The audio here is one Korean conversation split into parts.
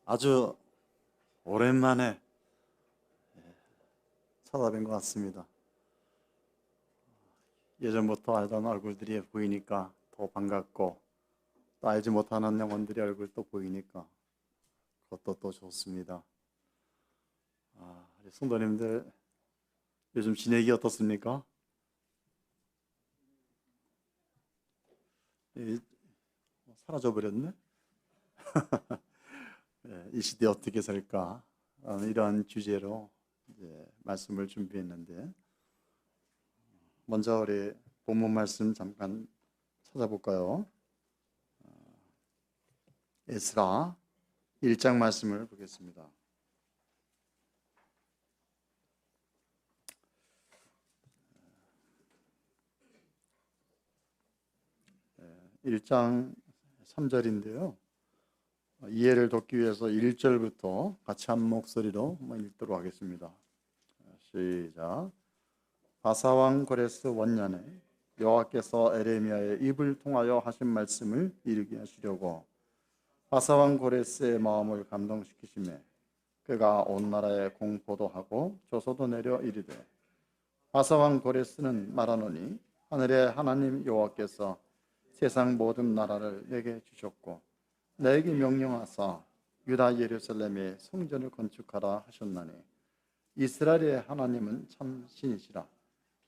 아주 오랜만에 찾아뵌 것 같습니다. 예전부터 알던 얼굴들이 보이니까 더 반갑고, 또 알지 못하는 영혼들의 얼굴도 보이니까 그것도 또 좋습니다. 우리 성도님들 요즘 지내기 어떻습니까? 이, 사라져 버렸네? 이 시대 어떻게 살까? 이런 주제로 이제 말씀을 준비했는데, 먼저 우리 본문 말씀 잠깐 찾아볼까요? 에스라 1장 말씀을 보겠습니다. 1장 3절인데요. 이해를 돕기 위해서 1절부터 같이 한 목소리로 읽도록 하겠습니다. 시작. 바사왕 고레스 원년에 여호와께서 에레미야의 입을 통하여 하신 말씀을 이루게 하시려고 바사왕 고레스의 마음을 감동시키시매 그가 온 나라에 공포도 하고 조소도 내려 이르되 바사왕 고레스는 말하노니 하늘의 하나님 여호와께서 세상 모든 나라를 내게 주셨고 나에게 명령하사 유다 예루살렘에 성전을 건축하라 하셨나니 이스라엘의 하나님은 참 신이시라.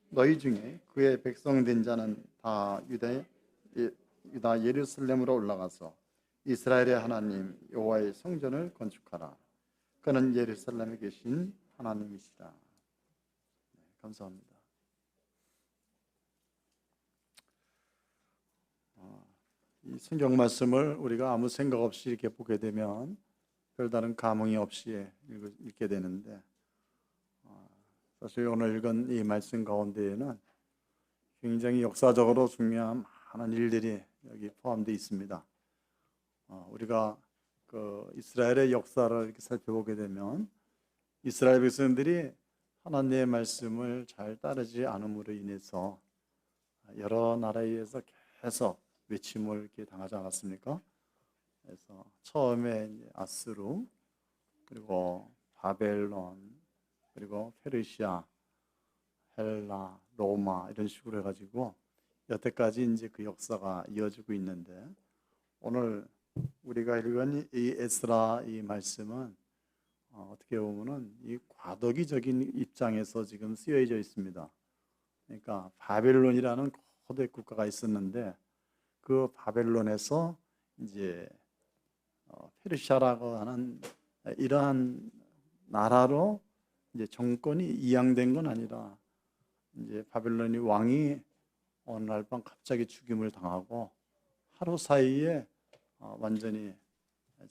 너희 중에 그의 백성 된 자는 다 유다 예루살렘으로 올라가서 이스라엘의 하나님 여호와의 성전을 건축하라. 그는 예루살렘에 계신 하나님이시라. 감사합니다. 이 성경 말씀을 우리가 아무 생각 없이 이렇게 보게 되면 별다른 감흥이 없이 읽게 되는데, 사실 오늘 읽은 이 말씀 가운데에는 굉장히 역사적으로 중요한 많은 일들이 여기 포함되어 있습니다. 우리가 그 이스라엘의 역사를 이렇게 살펴보게 되면 이스라엘 백성들이 하나님의 말씀을 잘 따르지 않음으로 인해서 여러 나라에 의해서 계속 외침을 이렇게 당하지 않았습니까? 그래서 처음에 아스루, 그리고 바벨론, 그리고 페르시아, 헬라, 로마 이런 식으로 해가지고 여태까지 이제 그 역사가 이어지고 있는데, 오늘 우리가 읽은 이 에스라 이 말씀은 어떻게 보면은 이 과도기적인 입장에서 지금 쓰여져 있습니다. 그러니까 바벨론이라는 거대 국가가 있었는데 그 바벨론에서 이제 페르시아라고 하는 이러한 나라로 이제 정권이 이양된 건 아니라 이제 바벨론이 왕이 어느 날 밤 갑자기 죽임을 당하고 하루 사이에 완전히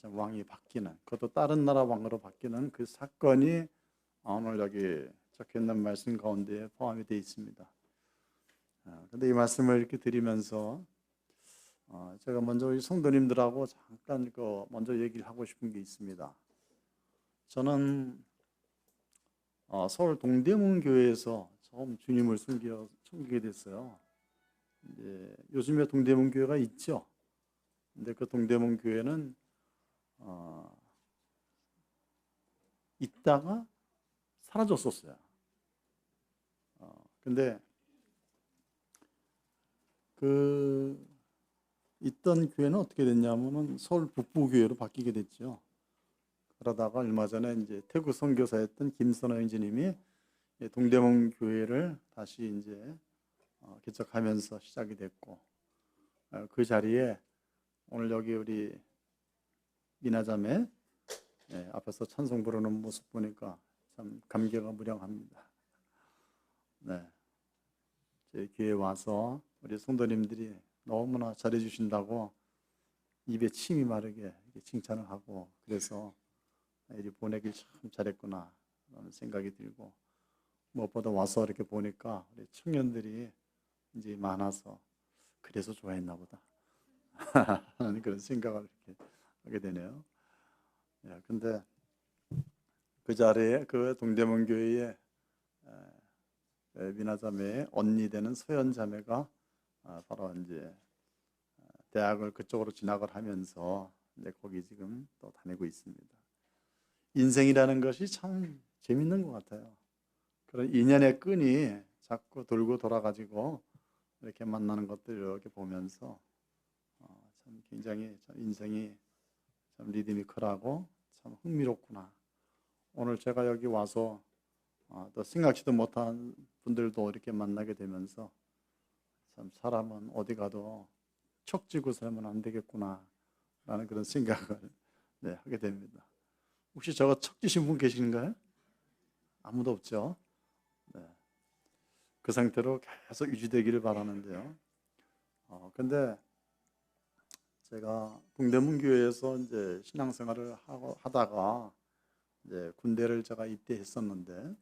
왕이 바뀌는, 그것도 다른 나라 왕으로 바뀌는 그 사건이 오늘 여기 적혀 있는 말씀 가운데 포함이 되어 있습니다. 그런데 이 말씀을 이렇게 드리면서 제가 먼저 우리 성도님들하고 잠깐 먼저 얘기를 하고 싶은 게 있습니다. 저는 서울 동대문 교회에서 처음 주님을 섬기게 됐어요. 요즘에 동대문 교회가 있죠. 근데 그 동대문 교회는 있다가 사라졌었어요. 근데 그 있던 교회는 어떻게 됐냐면은 서울 북부교회로 바뀌게 됐죠. 그러다가 얼마 전에 이제 태국 선교사였던 김선호 형제님이 동대문 교회를 다시 이제 개척하면서 시작이 됐고, 그 자리에 오늘 여기 우리 미나자매 앞에서 찬송 부르는 모습 보니까 참 감개가 무량합니다. 네, 저희 교회 와서 우리 성도님들이 너무나 잘해 주신다고 입에 침이 마르게 칭찬을 하고, 그래서 이리 보내길 참 잘했구나 라는 생각이 들고, 무엇보다 와서 이렇게 보니까 우리 청년들이 이제 많아서 그래서 좋아했나 보다 하는 그런 생각을 이렇게 하게 되네요. 근데 그 자리에 그 동대문 교회에 미나자매의 언니 되는 소연 자매가 바로 이제 대학을 그쪽으로 진학을 하면서 이제 거기 지금 또 다니고 있습니다. 인생이라는 것이 참 재밌는 것 같아요. 그런 인연의 끈이 자꾸 돌고 돌아가지고 이렇게 만나는 것들 이렇게 보면서 참 굉장히 참 인생이 참 리드미컬하고 참 흥미롭구나. 오늘 제가 여기 와서 또 생각지도 못한 분들도 이렇게 만나게 되면서 참 사람은 어디 가도 척지고 살면 안 되겠구나 라는 그런 생각을 네, 하게 됩니다. 혹시 저거 척지신 분 계신가요? 아무도 없죠. 네. 그 상태로 계속 유지되기를 바라는데요. 근데 제가 동대문교회에서 이제 신앙생활을 하다가 이제 군대를 제가 입대했었는데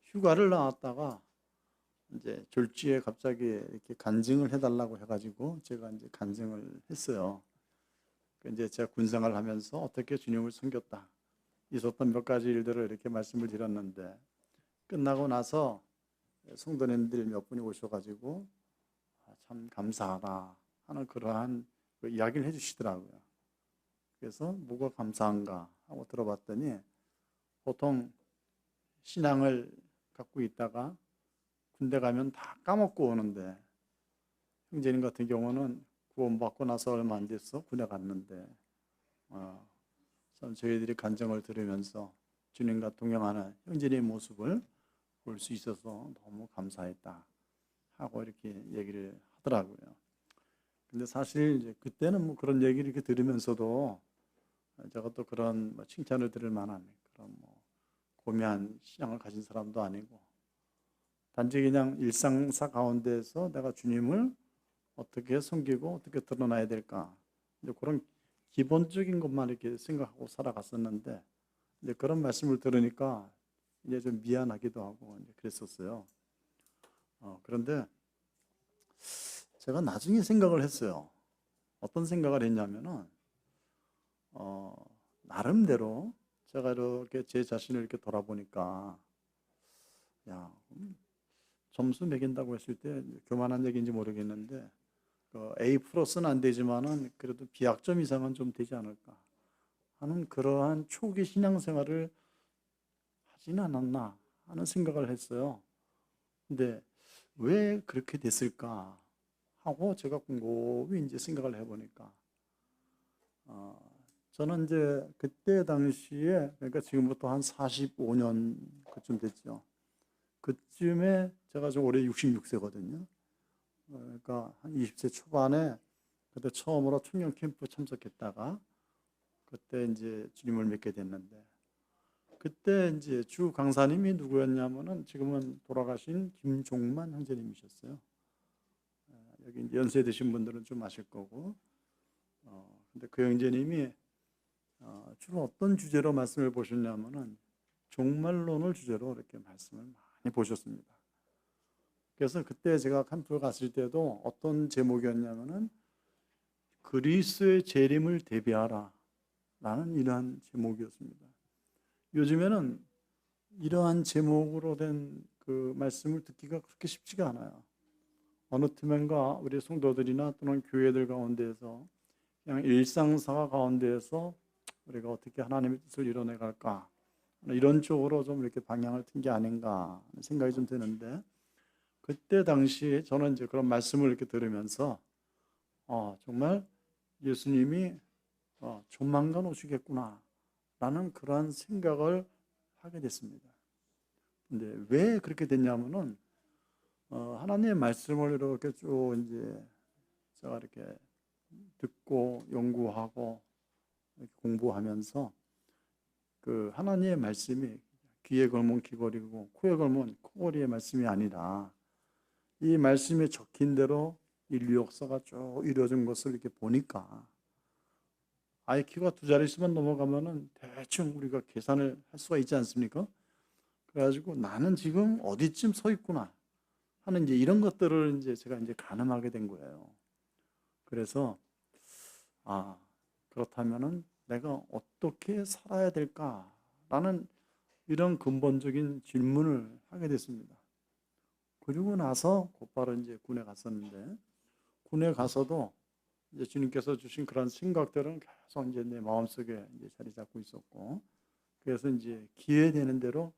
휴가를 나왔다가 이제 졸지에 갑자기 이렇게 간증을 해달라고 해가지고 제가 이제 간증을 했어요. 이제 제가 군생활을 하면서 어떻게 주님을 섬겼다. 있었던 몇 가지 일들을 이렇게 말씀을 드렸는데 끝나고 나서 성도님들이 몇 분이 오셔가지고 참 감사하다 하는 그러한 그 이야기를 해주시더라고요. 그래서 뭐가 감사한가 하고 들어봤더니 보통 신앙을 갖고 있다가 군대 가면 다 까먹고 오는데 형제님 같은 경우는 구원받고 나서 얼마 안 됐어 군대 갔는데 참 저희들이 간증을 들으면서 주님과 동행하는 형제님의 모습을 볼 수 있어서 너무 감사했다 하고 이렇게 얘기를 하더라고요. 근데 사실 이제 그때는 뭐 그런 얘기를 이렇게 들으면서도 제가 또 그런 뭐 칭찬을 들을 만한 그런 뭐 고매한 신앙을 가진 사람도 아니고 단지 그냥 일상사 가운데에서 내가 주님을 어떻게 섬기고 어떻게 드러나야 될까 이제 그런 기본적인 것만 이렇게 생각하고 살아갔었는데 이제 그런 말씀을 들으니까 이제 좀 미안하기도 하고 이제 그랬었어요. 그런데 제가 나중에 생각을 했어요. 어떤 생각을 했냐면은 나름대로 제가 이렇게 제 자신을 이렇게 돌아보니까 야 점수 매긴다고 했을 때 교만한 얘기인지 모르겠는데 A 플러스는 안 되지만은 그래도 B학점 이상은 좀 되지 않을까 하는 그러한 초기 신앙생활을 하지는 않았나 하는 생각을 했어요. 근데 왜 그렇게 됐을까 하고 제가 곰곰이 이제 생각을 해보니까 저는 이제 그때 당시에 그러니까 지금부터 한 45년 그쯤 됐죠. 그쯤에 제가 좀 올해 66세거든요. 그러니까 한 20세 초반에 그때 처음으로 청년 캠프 참석했다가 그때 이제 주님을 믿게 됐는데 그때 이제 주 강사님이 누구였냐면은 지금은 돌아가신 김종만 형제님이셨어요. 여기 이제 연세 드신 분들은 좀 아실 거고, 근데 그 형제님이 주로 어떤 주제로 말씀을 보셨냐면은 종말론을 주제로 이렇게 말씀을 많이 보셨습니다. 그래서 그때 제가 캠프 갔을 때도 어떤 제목이었냐면은 그리스도의 재림을 대비하라 라는 이러한 제목이었습니다. 요즘에는 이러한 제목으로 된 그 말씀을 듣기가 그렇게 쉽지가 않아요. 어느 틈엔가 우리 성도들이나 또는 교회들 가운데에서 그냥 일상생활 가운데에서 우리가 어떻게 하나님의 뜻을 이뤄내 갈까 이런 쪽으로 좀 이렇게 방향을 튼 게 아닌가 생각이 좀 드는데 그때 당시에 저는 이제 그런 말씀을 이렇게 들으면서 정말 예수님이 조만간 오시겠구나 라는 그러한 생각을 하게 됐습니다. 근데 왜 그렇게 됐냐면은 하나님의 말씀을 이렇게 쭉 이제 제가 이렇게 듣고 연구하고 이렇게 공부하면서 그 하나님의 말씀이 귀에 걸면 귀걸이고 코에 걸면 코걸이의 말씀이 아니라 이 말씀에 적힌 대로 인류 역사가 쭉 이루어진 것을 이렇게 보니까 IQ가 두 자릿수만 넘어가면은 대충 우리가 계산을 할 수가 있지 않습니까? 그래가지고 나는 지금 어디쯤 서 있구나 하는 이제 이런 것들을 이제 제가 이제 가늠하게 된 거예요. 그래서 그렇다면은 내가 어떻게 살아야 될까라는 이런 근본적인 질문을 하게 됐습니다. 그리고 나서 곧바로 이제 군에 갔었는데 군에 가서도 이제 주님께서 주신 그런 생각들은 계속 이제 내 마음속에 이제 자리 잡고 있었고, 그래서 이제 기회 되는 대로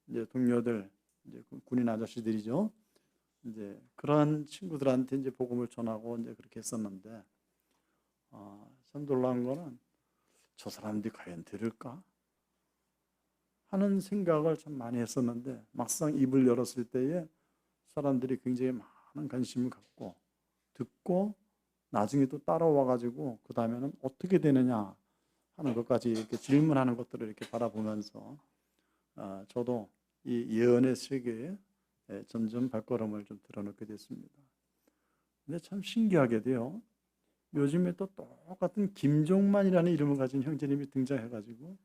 이제 동료들, 이제 군인 아저씨들이죠. 이제 그러한 친구들한테 이제 복음을 전하고 이제 그렇게 했었는데, 참 놀라운 거는 저 사람들이 과연 들을까 하는 생각을 참 많이 했었는데, 막상 입을 열었을 때에 사람들이 굉장히 많은 관심을 갖고 듣고 나중에 또 따라와 가지고 그 다음에는 어떻게 되느냐 하는 것까지 이렇게 질문하는 것들을 이렇게 바라보면서 저도 이 예언의 세계에 점점 발걸음을 좀 들어놓게 됐습니다. 근데 참 신기하게도요, 요즘에 또 똑같은 김종만이라는 이름을 가진 형제님이 등장해가지고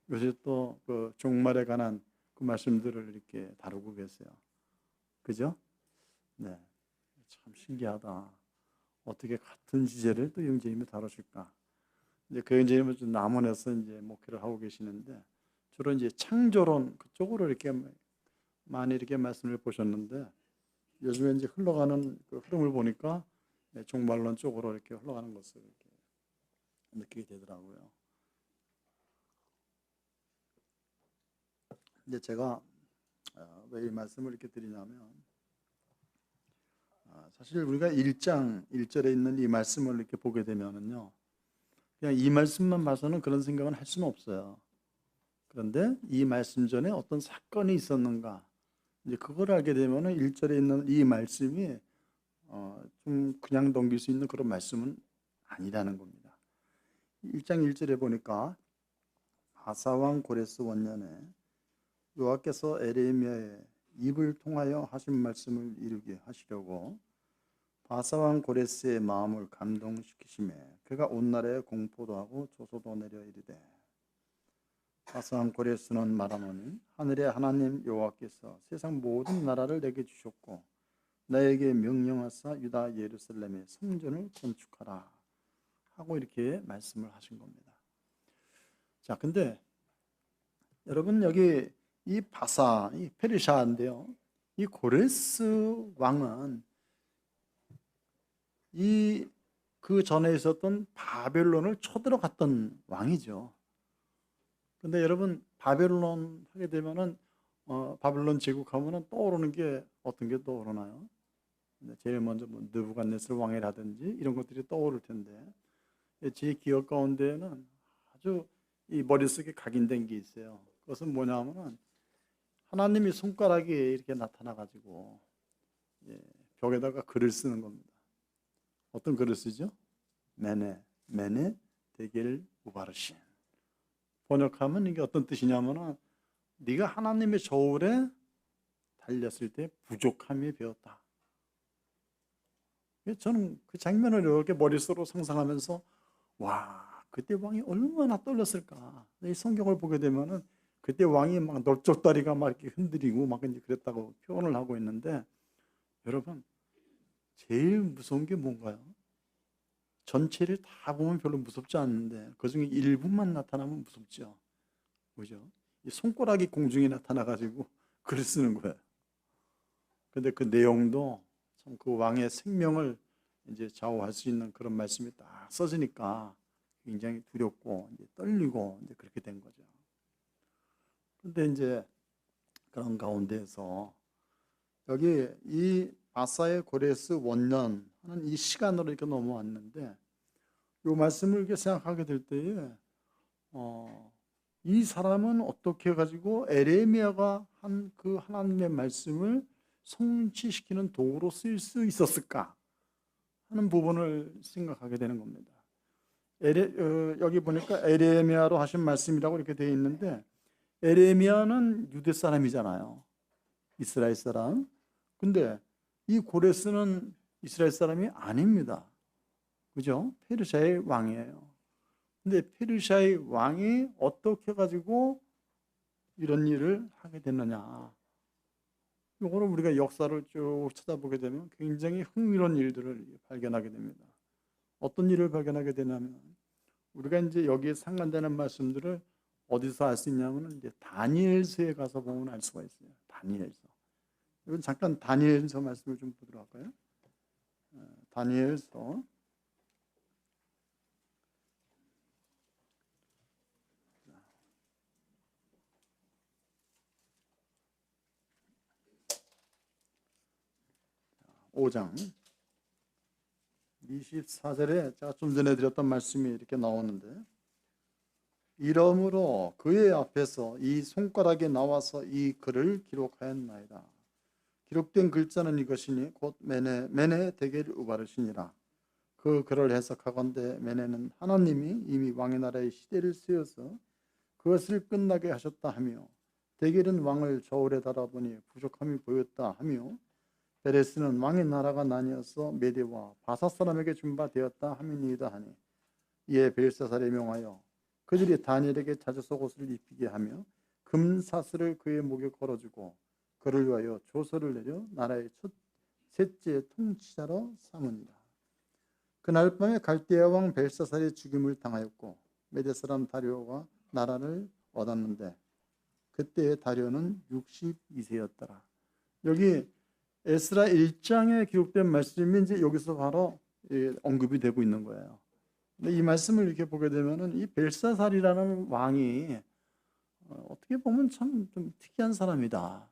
요새 또 그 종말에 관한 그 말씀들을 이렇게 다루고 계세요. 그죠? 네, 참 신기하다. 어떻게 같은 주제를 또 형제님이 다루실까? 이제 그 형제님은 좀 남원에서 이제 목회를 하고 계시는데 주로 이제 창조론 그쪽으로 이렇게 많이 이렇게 말씀을 보셨는데, 요즘에 이제 흘러가는 그 흐름을 보니까 종말론 쪽으로 이렇게 흘러가는 것을 이렇게 느끼게 되더라고요. 이제 제가 왜 이 말씀을 이렇게 드리냐면, 사실 우리가 1장 1절에 있는 이 말씀을 이렇게 보게 되면은요, 그냥 이 말씀만 봐서는 그런 생각은 할 수는 없어요. 그런데 이 말씀 전에 어떤 사건이 있었는가, 이제 그걸 알게 되면은 1절에 있는 이 말씀이 좀 그냥 넘길 수 있는 그런 말씀은 아니라는 겁니다. 1장 1절에 보니까 바사왕 고레스 원년에 여호와께서 에레미야의 입을 통하여 하신 말씀을 이루게 하시려고 바사왕 고레스의 마음을 감동시키심에 그가 온 나라에 공포도 하고 조소도 내려 이르되, 바사왕 고레스는 말하노니 하늘의 하나님 여호와께서 세상 모든 나라를 내게 주셨고 나에게 명령하사 유다 예루살렘의 성전을 건축하라 하고 이렇게 말씀을 하신 겁니다. 자, 근데 여러분 여기 이 바사, 이 페르시아인데요, 이 고레스 왕은 이 그 전에 있었던 바벨론을 쳐들어갔던 왕이죠. 근데 여러분 바벨론 하게 되면은 바벨론 제국하면은 떠오르는 게 어떤 게 떠오르나요? 제일 먼저 뭐 느부갓네살 왕이라든지 이런 것들이 떠오를 텐데, 제 기억 가운데에는 아주 이 머릿속에 각인된 게 있어요. 그것은 뭐냐면은 하나님이 손가락이 이렇게 나타나 가지고 벽에다가 글을 쓰는 겁니다. 어떤 글을 쓰죠? 메네 데겔 우바르신. 번역하면 이게 어떤 뜻이냐면은 네가 하나님의 저울에 달렸을 때 부족함이 배웠다. 저는 그 장면을 이렇게 머릿속으로 상상하면서 와, 그때 왕이 얼마나 떨렸을까. 이 성경을 보게 되면은 그때 왕이 막 넓적다리가 막 이렇게 흔들리고 막 이제 그랬다고 표현을 하고 있는데, 여러분 제일 무서운 게 뭔가요? 전체를 다 보면 별로 무섭지 않는데 그 중에 일부만 나타나면 무섭죠. 그죠? 이 손가락이 공중에 나타나가지고 글을 쓰는 거예요. 근데 그 내용도 참 그 왕의 생명을 이제 좌우할 수 있는 그런 말씀이 딱 써지니까 굉장히 두렵고 이제 떨리고 이제 그렇게 된 거죠. 근데 이제 그런 가운데에서 여기 이 바사의 고레스 원년 하는 이 시간으로 이렇게 넘어왔는데, 이 말씀을 이렇게 생각하게 될 때에 이 사람은 어떻게 해가지고 에레미야가 한 그 하나님의 말씀을 성취시키는 도구로 쓰일 수 있었을까 하는 부분을 생각하게 되는 겁니다. 여기 보니까 에레미야로 하신 말씀이라고 이렇게 되어 있는데, 에레미야는 유대 사람이잖아요. 이스라엘 사람. 근데 이 고레스는 이스라엘 사람이 아닙니다. 그죠? 페르시아의 왕이에요. 근데 페르시아의 왕이 어떻게 가지고 이런 일을 하게 됐느냐, 이거를 우리가 역사를 쭉 찾아보게 되면 굉장히 흥미로운 일들을 발견하게 됩니다. 어떤 일을 발견하게 되냐면, 우리가 이제 여기에 상관되는 말씀들을 어디서 알 수 있냐면 이제 다니엘서에 가서 보면 알 수가 있어요. 다니엘서. 이건 잠깐 다니엘서 말씀을 좀 보도록 할까요? 다니엘서 5장 24절에 제가 좀 전에 드렸던 말씀이 이렇게 나오는데, 이러므로 그의 앞에서 이 손가락에 나와서 이 글을 기록하였나이다. 기록된 글자는 이것이니 곧 메네 대개를 우바르시니라. 그 글을 해석하건대 메네는 하나님이 이미 왕의 나라의 시대를 세워서 그것을 끝나게 하셨다 하며, 대겔은 왕을 저울에 달아보니 부족함이 보였다 하며, 베레스는 왕의 나라가 나뉘어서 메대와 바사 사람에게 준 바 되었다 함이니이다 하니, 이에 벨사살에 명하여 그들이 다니엘에게 자주 속옷을 입히게 하며 금사슬을 그의 목에 걸어주고 그를 위하여 조서를 내려 나라의 셋째 통치자로 삼으니라. 그날 밤에 갈대아 왕 벨사살이 죽임을 당하였고 메대 사람 다리오가 나라를 얻었는데 그때의 다리오는 62세였더라. 여기 에스라 1장에 기록된 말씀이 이제 여기서 바로 언급이 되고 있는 거예요. 근데 이 말씀을 이렇게 보게 되면은 이 벨사살이라는 왕이 어떻게 보면 참 좀 특이한 사람이다.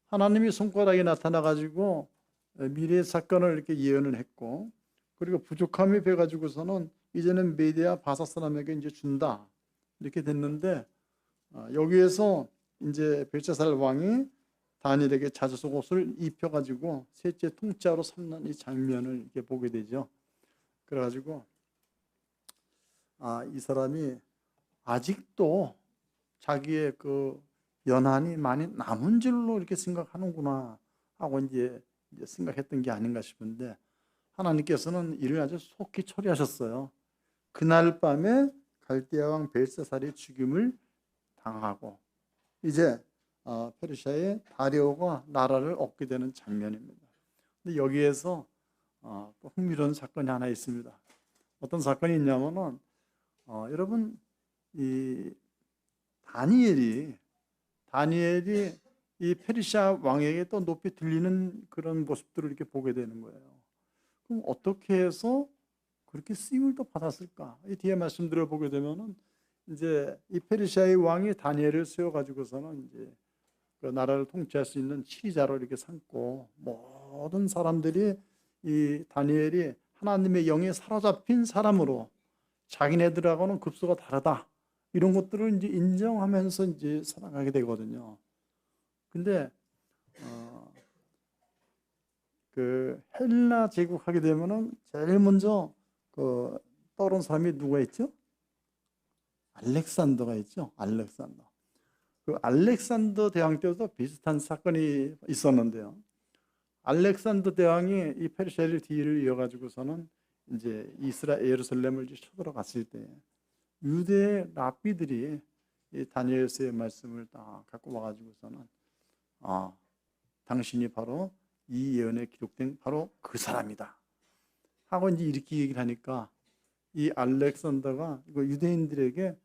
하나님이 손가락에 나타나 가지고 미래의 사건을 이렇게 예언을 했고, 그리고 부족함이 배 가지고서는 이제는 메대와 바사 사람에게 이제 준다 이렇게 됐는데, 여기에서 이제 벨사살 왕이 다니엘에게 자주 속옷을 입혀 가지고 셋째 통치자로 삼는 이 장면을 이렇게 보게 되죠. 그래 가지고 이 사람이 아직도 자기의 그 연한이 많이 남은 줄로 이렇게 생각하는구나 하고 이제 생각했던 게 아닌가 싶은데, 하나님께서는 이를 아주 속히 처리하셨어요. 그날 밤에 갈대아 왕 벨사살이 죽임을 당하고 이제 페르시아의 다리오가 나라를 얻게 되는 장면입니다. 근데 여기에서 또 흥미로운 사건이 하나 있습니다. 어떤 사건이 있냐면은 여러분, 이 다니엘이 이 페르시아 왕에게 또 높이 들리는 그런 모습들을 이렇게 보게 되는 거예요. 그럼 어떻게 해서 그렇게 쓰임을 또 받았을까? 이 뒤에 말씀들을 보게 되면은 이제 이 페르시아의 왕이 다니엘을 세워 가지고서는 이제 그 나라를 통치할 수 있는 지휘자로 이렇게 삼고, 모든 사람들이 이 다니엘이 하나님의 영에 사로잡힌 사람으로 자기네들하고는 급수가 다르다, 이런 것들을 이제 인정하면서 이제 살아가게 되거든요. 근데 그 헬라 제국하게 되면은 제일 먼저 그 떠오른 사람이 누가 있죠? 알렉산더가 있죠. 알렉산더. 그 알렉산더 대왕 때도 비슷한 사건이 있었는데요. 알렉산더 대왕이 이 페르시아를 뒤를 이어가지고서는 이제 예루살렘을 이제 쳐들어갔을 때 유대 랍비들이 이 다니엘서의 말씀을 딱 갖고 와가지고서는 당신이 바로 이 예언에 기록된 바로 그 사람이다 하고 이제 이렇게 얘기를 하니까, 이 알렉산더가 이거 유대인들에게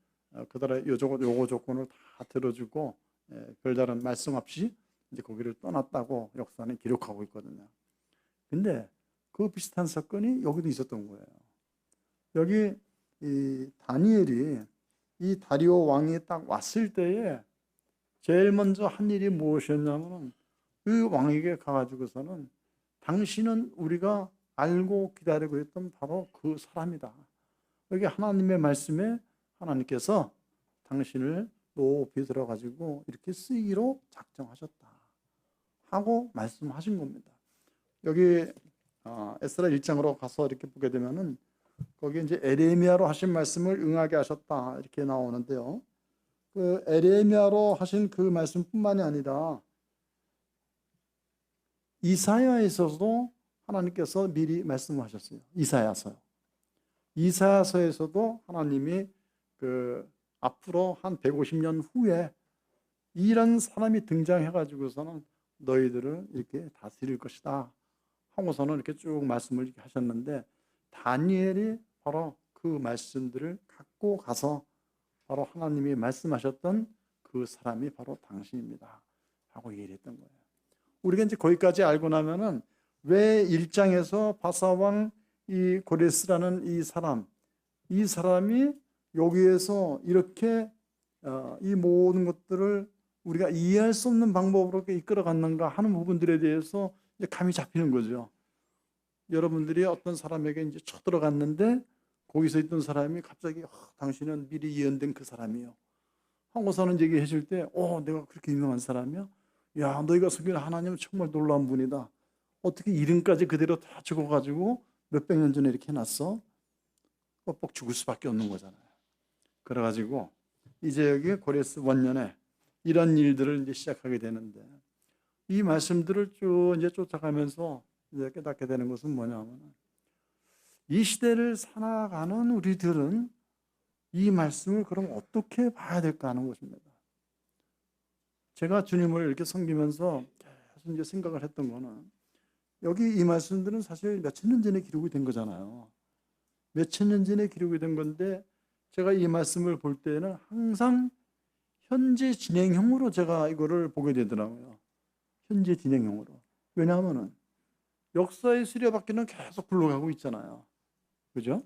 그들의 요거 조건을 다 들어주고 별다른 말씀 없이 이제 거기를 떠났다고 역사는 기록하고 있거든요. 근데 그 비슷한 사건이 여기도 있었던 거예요. 여기 이 다니엘이 이 다리오 왕이 딱 왔을 때에 제일 먼저 한 일이 무엇이었냐면, 그 왕에게 가가지고서는 당신은 우리가 알고 기다리고 있던 바로 그 사람이다. 여기 하나님의 말씀에 하나님께서 당신을 높이 들어가지고 이렇게 쓰기로 작정하셨다 하고 말씀하신 겁니다. 여기 에스라 1장으로 가서 이렇게 보게 되면은 거기 이제 에레미야로 하신 말씀을 응하게 하셨다 이렇게 나오는데요. 그 에레미야로 하신 그 말씀뿐만이 아니라 이사야에서도 하나님께서 미리 말씀하셨어요. 이사야서에서도 하나님이 그 앞으로 한 150년 후에 이런 사람이 등장해 가지고서는 너희들을 이렇게 다스릴 것이다 하고서는 이렇게 쭉 말씀을 이렇게 하셨는데, 다니엘이 바로 그 말씀들을 갖고 가서 바로 하나님이 말씀하셨던 그 사람이 바로 당신입니다 하고 얘기를 했던 거예요. 우리가 이제 거기까지 알고 나면은 왜 1장에서 바사왕 이 고레스라는 이 사람이 여기에서 이렇게 이 모든 것들을 우리가 이해할 수 없는 방법으로 이끌어 갔는가 하는 부분들에 대해서 이제 감이 잡히는 거죠. 여러분들이 어떤 사람에게 이제 쳐들어갔는데 거기서 있던 사람이 갑자기 당신은 미리 예언된 그 사람이요 하고서는 얘기해 줄 때 내가 그렇게 유명한 사람이야? 야, 너희가 섬기는 하나님은 정말 놀라운 분이다. 어떻게 이름까지 그대로 다 적어가지고 몇백 년 전에 이렇게 해놨어? 뻑뻑 죽을 수밖에 없는 거잖아요. 그래가지고 이제 여기 고레스 원년에 이런 일들을 이제 시작하게 되는데 이 말씀들을 쭉 이제 쫓아가면서 이제 깨닫게 되는 것은 뭐냐면 이 시대를 살아가는 우리들은 이 말씀을 그럼 어떻게 봐야 될까 하는 것입니다. 제가 주님을 이렇게 섬기면서 계속 이제 생각을 했던 거는 여기 이 말씀들은 사실 몇천 년 전에 기록이 된 거잖아요. 몇천 년 전에 기록이 된 건데 제가 이 말씀을 볼 때는 항상 현재 진행형으로 제가 이거를 보게 되더라고요. 현재 진행형으로. 왜냐하면 역사의 수레바퀴는 계속 굴러가고 있잖아요. 그죠?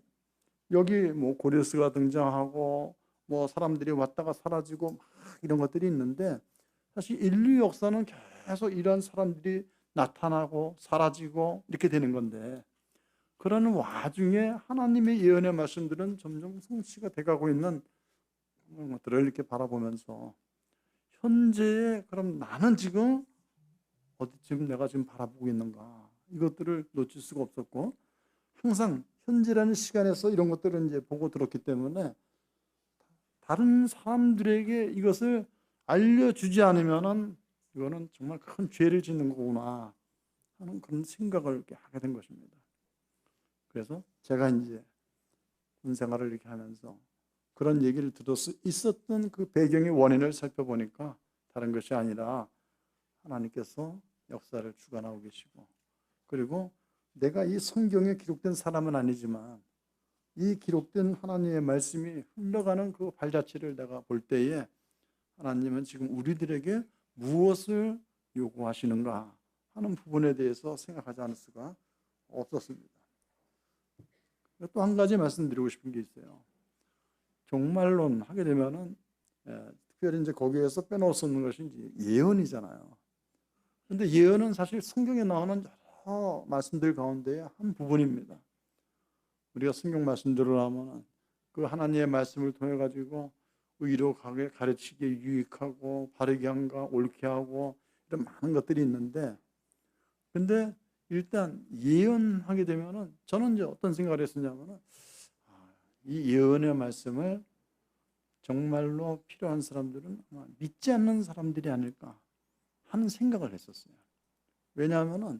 여기 뭐 고레스가 등장하고 뭐 사람들이 왔다가 사라지고 막 이런 것들이 있는데 사실 인류 역사는 계속 이런 사람들이 나타나고 사라지고 이렇게 되는 건데 그러는 와중에 하나님의 예언의 말씀들은 점점 성취가 돼가고 있는 것들을 이렇게 바라보면서 현재에 그럼 나는 지금 어디쯤 내가 지금 바라보고 있는가 이것들을 놓칠 수가 없었고 항상 현재라는 시간에서 이런 것들을 이제 보고 들었기 때문에 다른 사람들에게 이것을 알려주지 않으면은 이거는 정말 큰 죄를 짓는 거구나 하는 그런 생각을 이렇게 하게 된 것입니다. 그래서 제가 이제 군 생활을 이렇게 하면서 그런 얘기를 있었던 그 배경의 원인을 살펴보니까 다른 것이 아니라 하나님께서 역사를 주관하고 계시고 그리고 내가 이 성경에 기록된 사람은 아니지만 이 기록된 하나님의 말씀이 흘러가는 그 발자취를 내가 볼 때에 하나님은 지금 우리들에게 무엇을 요구하시는가 하는 부분에 대해서 생각하지 않을 수가 없었습니다. 또 한 가지 말씀드리고 싶은 게 있어요. 종말론 하게 되면은 특별히 이제 거기에서 빼놓을 수 없는 것이 이제 예언이잖아요. 그런데 예언은 사실 성경에 나오는 여러 말씀들 가운데 한 부분입니다. 우리가 성경 말씀들을 하면 그 하나님의 말씀을 통해 가지고 의로 가르치게 유익하고 바르게 한가 옳게 하고 이런 많은 것들이 있는데 근데 일단 예언하게 되면은 저는 이제 어떤 생각을 했었냐면은 이 예언의 말씀을 정말로 필요한 사람들은 아마 믿지 않는 사람들이 아닐까 하는 생각을 했었어요. 왜냐하면은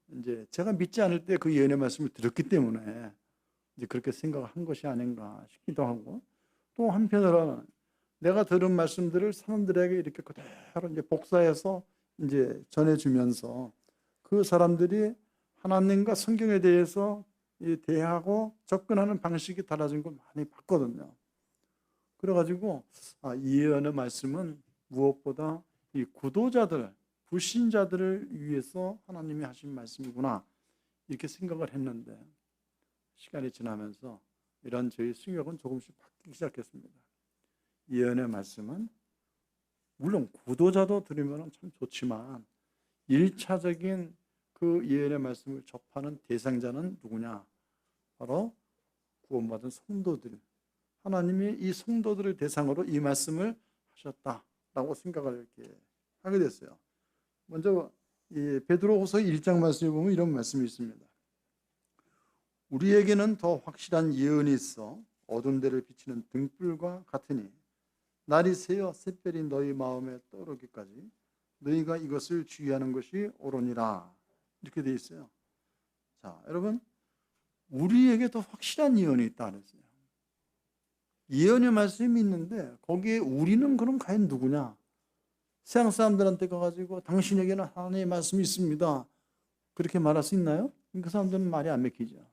이제 제가 믿지 않을 때 그 예언의 말씀을 들었기 때문에 이제 그렇게 생각을 한 것이 아닌가 싶기도 하고 또 한편으로는 내가 들은 말씀들을 사람들에게 이렇게 그대로 이제 복사해서 이제 전해주면서 그 사람들이 하나님과 성경에 대해서 대하고 접근하는 방식이 달라진 걸 많이 봤거든요. 그래가지고 이 예언의 말씀은 무엇보다 이 구도자들, 불신자들을 위해서 하나님이 하신 말씀이구나 이렇게 생각을 했는데 시간이 지나면서 이런 저희 생각은 조금씩 바뀌기 시작했습니다. 예언의 말씀은 물론 구도자도 들으면 참 좋지만 1차적인 그 예언의 말씀을 접하는 대상자는 누구냐? 바로 구원받은 성도들. 하나님이 이 성도들을 대상으로 이 말씀을 하셨다라고 생각을 이렇게 하게 됐어요. 먼저 이 베드로후서 1장 말씀에 보면 이런 말씀이 있습니다. 우리에게는 더 확실한 예언이 있어 어두운 데를 비치는 등불과 같으니 날이 새어 샛별이 너희 마음에 떠오르기까지 너희가 이것을 주의하는 것이 옳으니라 이렇게 되어 있어요. 자, 여러분 우리에게 더 확실한 예언이 있다 그랬어요. 예언의 말씀이 있는데 거기에 우리는 그럼 과연 누구냐? 세상 사람들한테 가가지고 당신에게는 하나님의 말씀이 있습니다. 그렇게 말할 수 있나요? 그 사람들은 말이 안 먹히죠.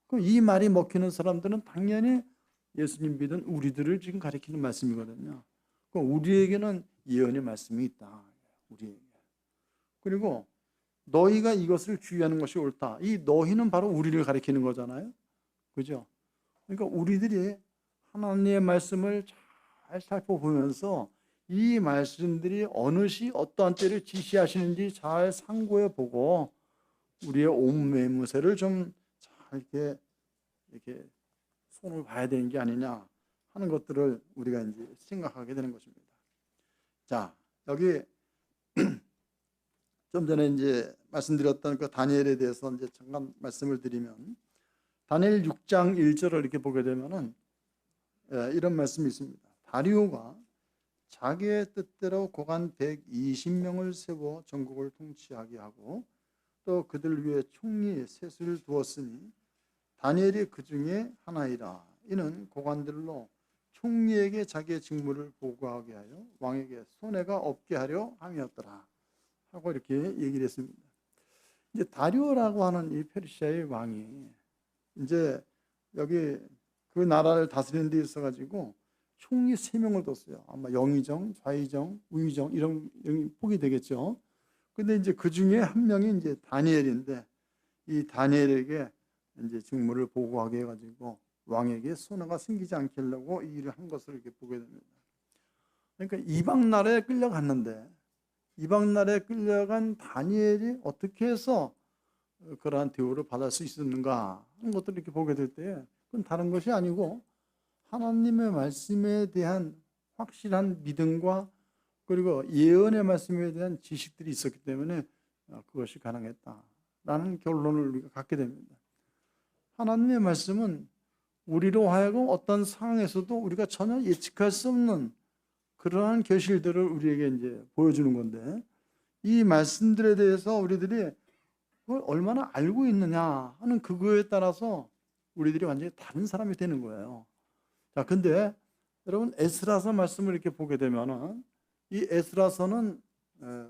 그럼 이 말이 먹히는 사람들은 당연히 예수님 믿은 우리들을 지금 가리키는 말씀이거든요. 그럼 우리에게는 예언의 말씀이 있다. 우리에게. 그리고 너희가 이것을 주의하는 것이 옳다. 이 너희는 바로 우리를 가리키는 거잖아요. 그죠? 그러니까 우리들이 하나님의 말씀을 잘 살펴보면서 이 말씀들이 어느 시 어떠한 때를 지시하시는지 잘 상고해 보고 우리의 온 매무새를 좀 잘 이렇게 손을 봐야 되는 게 아니냐 하는 것들을 우리가 이제 생각하게 되는 것입니다. 자, 여기 좀 전에 이제 말씀드렸던 그 다니엘에 대해서 이제 잠깐 말씀을 드리면, 다니엘 6장 1절을 이렇게 보게 되면은 이런 말씀이 있습니다. 다리오가 자기의 뜻대로 고관 120명을 세워 전국을 통치하게 하고 또 그들 위에 총리 셋을 두었으니 다니엘이 그 중에 하나이라. 이는 고관들로 총리에게 자기의 직무를 보고하게 하여 왕에게 손해가 없게 하려 함이었더라 하고 이렇게 얘기를 했습니다. 이제 다리오라고 하는 이 페르시아의 왕이 이제 여기 그 나라를 다스리는 데 있어 가지고 총리 3명을 뒀어요. 아마 영의정, 좌의정, 우의정 이런 폭이 되겠죠. 근데 이제 그 중에 한 명이 이제 다니엘인데, 이 다니엘에게 이제 직무를 보고하게 해가지고 왕에게 손해가 생기지 않게 하려고 이 일을 한 것을 이렇게 보게 됩니다. 그러니까 이방 나라에 끌려갔는데, 이방 나라에 끌려간 다니엘이 어떻게 해서 그러한 대우를 받을 수 있었는가 하는 것들을 이렇게 보게 될 때, 그건 다른 것이 아니고 하나님의 말씀에 대한 확실한 믿음과 그리고 예언의 말씀에 대한 지식들이 있었기 때문에 그것이 가능했다라는 결론을 우리가 갖게 됩니다. 하나님의 말씀은 우리로 하여금 어떤 상황에서도 우리가 전혀 예측할 수 없는 그러한 계시들을 우리에게 이제 보여주는 건데, 이 말씀들에 대해서 우리들이 그걸 얼마나 알고 있느냐 하는 그거에 따라서 우리들이 완전히 다른 사람이 되는 거예요. 자, 근데 여러분 에스라서 말씀을 이렇게 보게 되면은 이 에스라서는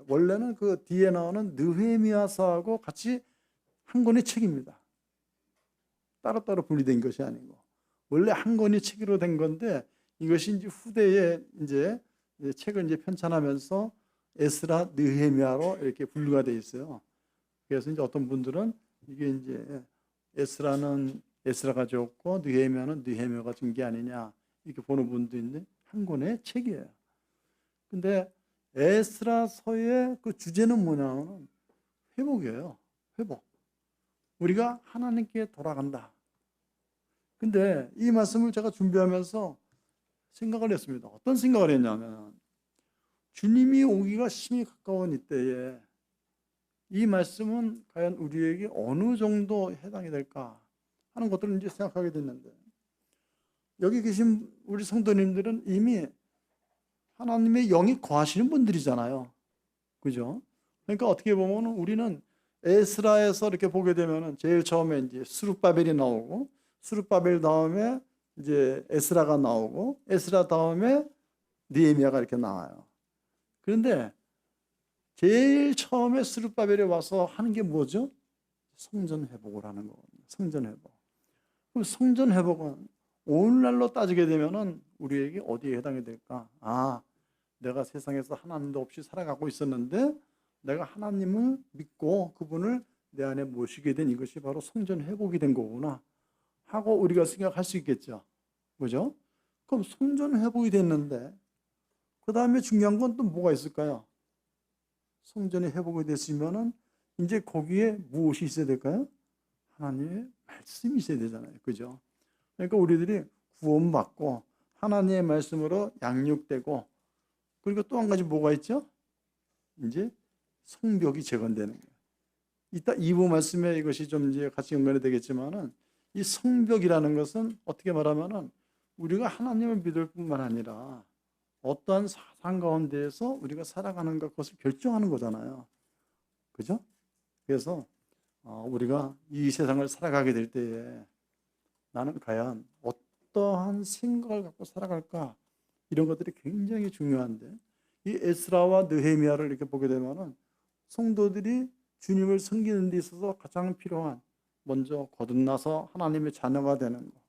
원래는 그 뒤에 나오는 느헤미야서하고 같이 한 권의 책입니다. 따로따로 분리된 것이 아니고 원래 한 권의 책으로 된 건데, 이것이 이제 후대에 이제 책을 이제 편찬하면서 에스라, 느헤미야로 이렇게 분류가 되어 있어요. 그래서 이제 어떤 분들은 이게 이제 에스라는 에스라가 적고 느헤미야는 느헤미야가 준 게 아니냐 이렇게 보는 분도 있는데, 한 권의 책이에요. 근데 에스라서의 그 주제는 뭐냐면 회복이에요. 회복. 우리가 하나님께 돌아간다. 근데 이 말씀을 제가 준비하면서 생각을 했습니다. 어떤 생각을 했냐면, 주님이 오기가 심히 가까운 이때에 이 말씀은 과연 우리에게 어느 정도 해당이 될까 하는 것들을 이제 생각하게 됐는데, 여기 계신 우리 성도님들은 이미 하나님의 영이 거하시는 분들이잖아요. 그죠? 그러니까 어떻게 보면 우리는 에스라에서 이렇게 보게 되면은 제일 처음에 이제 스룹바벨이 나오고, 스룹바벨 다음에 이제 에스라가 나오고, 에스라 다음에 느헤미야가 이렇게 나와요. 그런데 제일 처음에 스룹바벨이 와서 하는 게 뭐죠? 성전 회복을 하는 거거든요. 성전 회복. 그럼 성전 회복은 오늘날로 따지게 되면은 우리에게 어디에 해당이 될까? 아, 내가 세상에서 하나님도 없이 살아가고 있었는데 내가 하나님을 믿고 그분을 내 안에 모시게 된 이것이 바로 성전 회복이 된 거구나 하고 우리가 생각할 수 있겠죠. 그죠? 그럼 성전 회복이 됐는데 그 다음에 중요한 건 또 뭐가 있을까요? 성전이 회복이 됐으면은 이제 거기에 무엇이 있어야 될까요? 하나님의 말씀이 있어야 되잖아요. 그죠? 그러니까 우리들이 구원받고 하나님의 말씀으로 양육되고, 그리고 또 한 가지 뭐가 있죠? 이제 성벽이 재건되는 거예요. 이따 2부 말씀에 이것이 좀 이제 같이 연관이 되겠지만은, 이 성벽이라는 것은 어떻게 말하면은 우리가 하나님을 믿을 뿐만 아니라 어떠한 사상 가운데에서 우리가 살아가는 것을 결정하는 거잖아요. 그죠? 그래서 우리가 이 세상을 살아가게 될 때에 나는 과연 어떠한 생각을 갖고 살아갈까? 이런 것들이 굉장히 중요한데, 이 에스라와 느헤미야를 이렇게 보게 되면은 성도들이 주님을 섬기는 데 있어서 가장 필요한, 먼저 거듭나서 하나님의 자녀가 되는 거,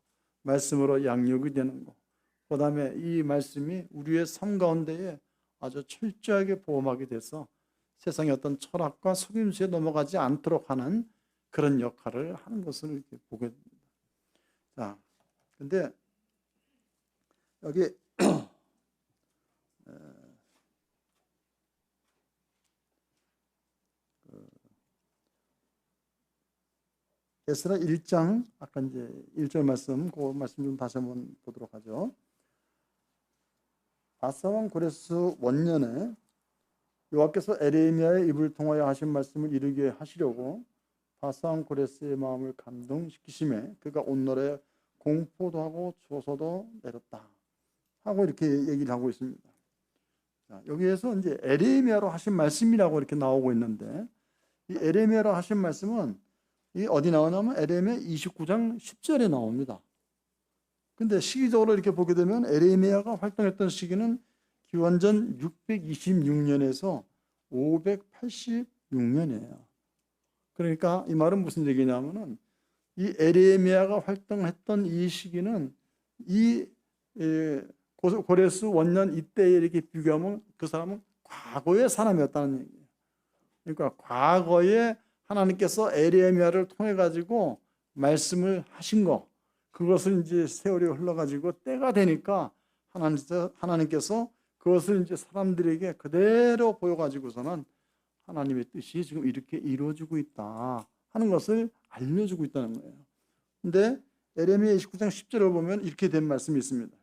말씀으로 양육이 되는 거, 그 다음에 이 말씀이 우리의 삶 가운데에 아주 철저하게 보험하게 돼서 세상의 어떤 철학과 속임수에 넘어가지 않도록 하는 그런 역할을 하는 것을 이렇게 보게 됩니다. 자, 근데 여기 에스라 1장 아까 이제 1절 말씀 그 말씀 좀 다시 한번 보도록 하죠. 바사 왕 고레스 원년에 여호와께서 에레미야의 입을 통하여 하신 말씀을 이루게 하시려고 바사 왕 고레스의 마음을 감동시키심에 그가 온 나라에 공포도 하고 조서도 내렸다 하고 이렇게 얘기를 하고 있습니다. 자, 여기에서 이제 에레미야로 하신 말씀이라고 이렇게 나오고 있는데 이 에레미야로 하신 말씀은 이 어디 나오냐면 에레미야 29장 10절에 나옵니다. 근데 시기적으로 이렇게 보게 되면 에레미야가 활동했던 시기는 기원전 626년에서 586년이에요. 그러니까 이 말은 무슨 얘기냐면은 이 에레미야가 활동했던 이 시기는 이 고레스 원년 이때에 이렇게 비교하면 그 사람은 과거의 사람이었다는 얘기예요. 그러니까 과거에 하나님께서 에레미야를 통해 가지고 말씀을 하신 거, 그것을 이제 세월이 흘러가지고 때가 되니까 하나님께서 그것을 이제 사람들에게 그대로 보여가지고서는 하나님의 뜻이 지금 이렇게 이루어지고 있다 하는 것을 알려주고 있다는 거예요. 근데 에레미야 29장 10절을 보면 이렇게 된 말씀이 있습니다.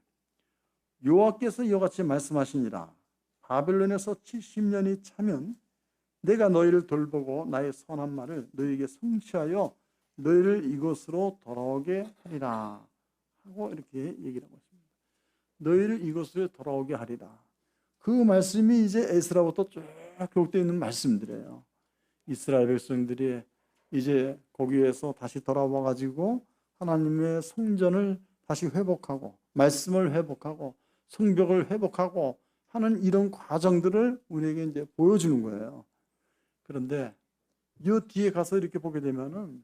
여호와께서 이와 같이 말씀하시니라. 바벨론에서 70년이 차면 내가 너희를 돌보고 나의 선한 말을 너희에게 성취하여 너희를 이곳으로 돌아오게 하리라 하고 이렇게 얘기를 하고 있습니다. 너희를 이곳으로 돌아오게 하리라. 그 말씀이 이제 에스라부터 쭉 기록되어 있는 말씀들이에요. 이스라엘 백성들이 이제 거기에서 다시 돌아와 가지고 하나님의 성전을 다시 회복하고 말씀을 회복하고 성벽을 회복하고 하는 이런 과정들을 우리에게 이제 보여주는 거예요. 그런데 이 뒤에 가서 이렇게 보게 되면은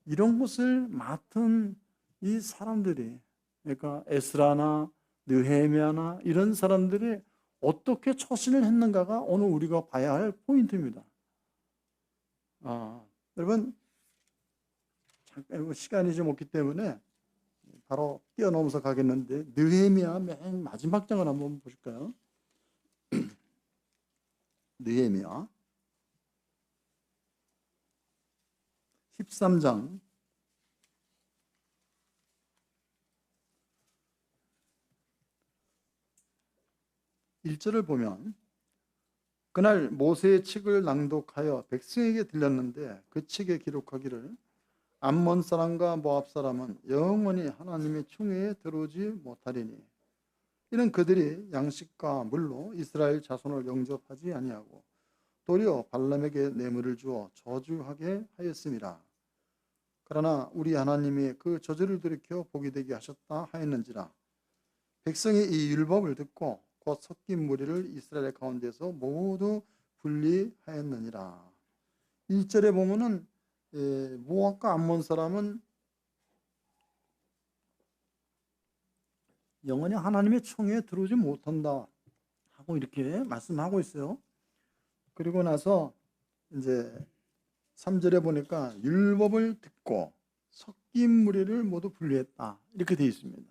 이런 것을 맡은 이 사람들이, 그러니까 에스라나 느헤미야나 이런 사람들이 어떻게 처신을 했는가가 오늘 우리가 봐야 할 포인트입니다. 여러분 잠깐 시간이 좀 없기 때문에 바로 뛰어넘어서 가겠는데 느헤미야 맨 마지막 장을 한번 보실까요? 느헤미야 13장 1절을 보면 그날 모세의 책을 낭독하여 백성에게 들렸는데 그 책에 기록하기를 암몬 사람과 모압 사람은 영원히 하나님의 총회에 들어오지 못하리니 이는 그들이 양식과 물로 이스라엘 자손을 영접하지 아니하고 도리어 발람에게 뇌물을 주어 저주하게 하였음이라. 그러나 우리 하나님이 그 저주를 돌이켜 복이 되게 하셨다 하였는지라. 백성이 이 율법을 듣고 곧 섞인 무리를 이스라엘 가운데서 모두 분리하였느니라. 1절에 보면은 모압과 암몬 사람은 영원히 하나님의 총회에 들어오지 못한다 하고 이렇게 말씀하고 있어요. 그리고 나서 이제 3절에 보니까 율법을 듣고 섞인 무리를 모두 분리했다 이렇게 되어 있습니다.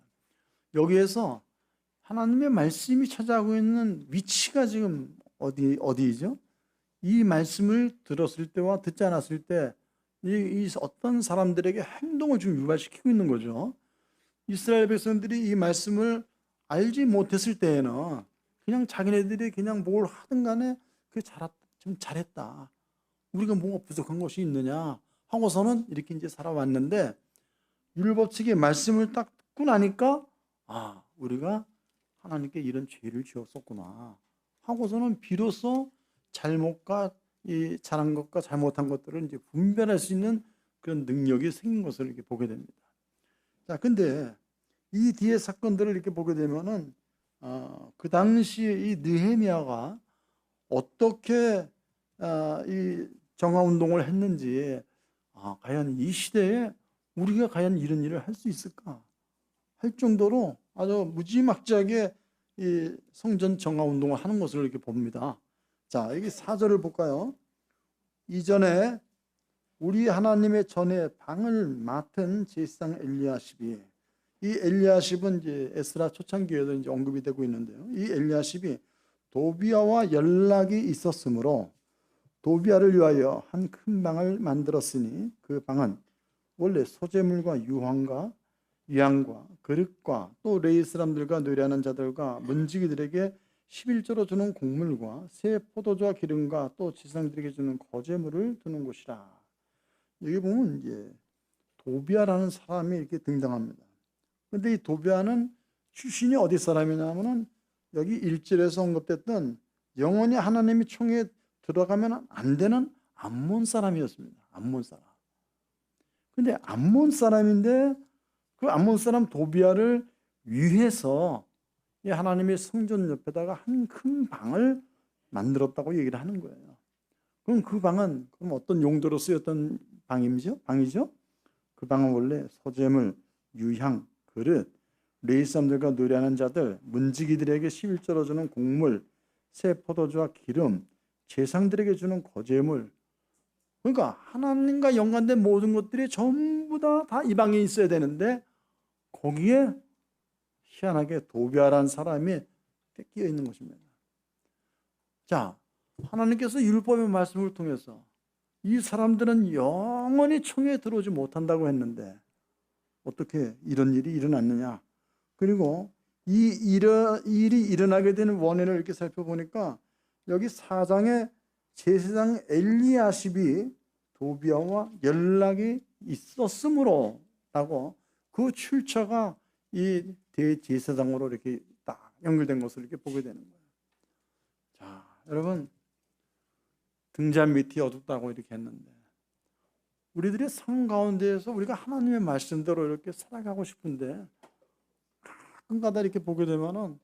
여기에서 하나님의 말씀이 차지하고 있는 위치가 지금 어디죠? 이 말씀을 들었을 때와 듣지 않았을 때 이 어떤 사람들에게 행동을 지금 유발시키고 있는 거죠. 이스라엘 백성들이 이 말씀을 알지 못했을 때에는 그냥 자기네들이 그냥 뭘 하든 간에 좀 잘했다. 우리가 뭐가 부족한 것이 있느냐 하고서는 이렇게 이제 살아왔는데 율법책의 말씀을 딱 듣고 나니까 우리가 하나님께 이런 죄를 지었었구나 하고서는 비로소 잘못과 이 잘한 것과 잘못한 것들을 이제 분별할 수 있는 그런 능력이 생긴 것을 이렇게 보게 됩니다. 자, 근데 이 뒤에 사건들을 이렇게 보게 되면은 그 당시에 이 느헤미야가 어떻게 이 정화 운동을 했는지 과연 이 시대에 우리가 과연 이런 일을 할 수 있을까 할 정도로 아주 무지막지하게 이 성전 정화 운동을 하는 것을 이렇게 봅니다. 자, 여기 4절을 볼까요? 이전에 우리 하나님의 전에 방을 맡은 제사장 엘리야십이, 이 엘리야십은 이제 에스라 초창기에도 이제 언급이 되고 있는데요. 이 엘리야십이 도비아와 연락이 있었으므로 도비아를 위하여 한 큰 방을 만들었으니 그 방은 원래 소재물과 유향과 그릇과 또 레위 사람들과 노래하는 자들과 문지기들에게 11조로 주는 곡물과 새 포도주와 기름과 또 지상들에게 주는 거제물을 두는 곳이라. 여기 보면 이제 도비아라는 사람이 이렇게 등장합니다. 근데 이 도비아는 출신이 어디 사람이냐면은 여기 1절에서 언급됐던 영원히 하나님의 총에 들어가면 안 되는 암몬 사람이었습니다. 암몬 사람. 근데 암몬 사람인데 그 암몬 사람 도비아를 위해서 이 하나님의 성전 옆에다가 한 큰 방을 만들었다고 얘기를 하는 거예요. 그럼 그 방은 그럼 어떤 용도로 쓰였던 방이죠? 그 방은 원래 소재물, 유향, 그릇, 레위 사람들과 노래하는 자들, 문지기들에게 11조로 주는 곡물, 새 포도주와 기름, 제상들에게 주는 거제물. 그러니까 하나님과 연관된 모든 것들이 전부 다 이 방에 있어야 되는데 거기에 희한하게 도비아라는 사람이 끼어 있는 것입니다. 자, 하나님께서 율법의 말씀을 통해서 이 사람들은 영원히 총에 들어오지 못한다고 했는데 어떻게 이런 일이 일어났느냐? 그리고 이 일이 일어나게 되는 원인을 이렇게 살펴보니까 여기 4장에 제사장 엘리야십이 도비아와 연락이 있었으므로라고 그 출처가 이 대제사장으로 이렇게 딱 연결된 것을 이렇게 보게 되는 거예요. 자, 여러분 등잔 밑이 어둡다고 이렇게 했는데 우리들의 삶 가운데에서 우리가 하나님의 말씀대로 이렇게 살아가고 싶은데 가끔가다 이렇게 보게 되면은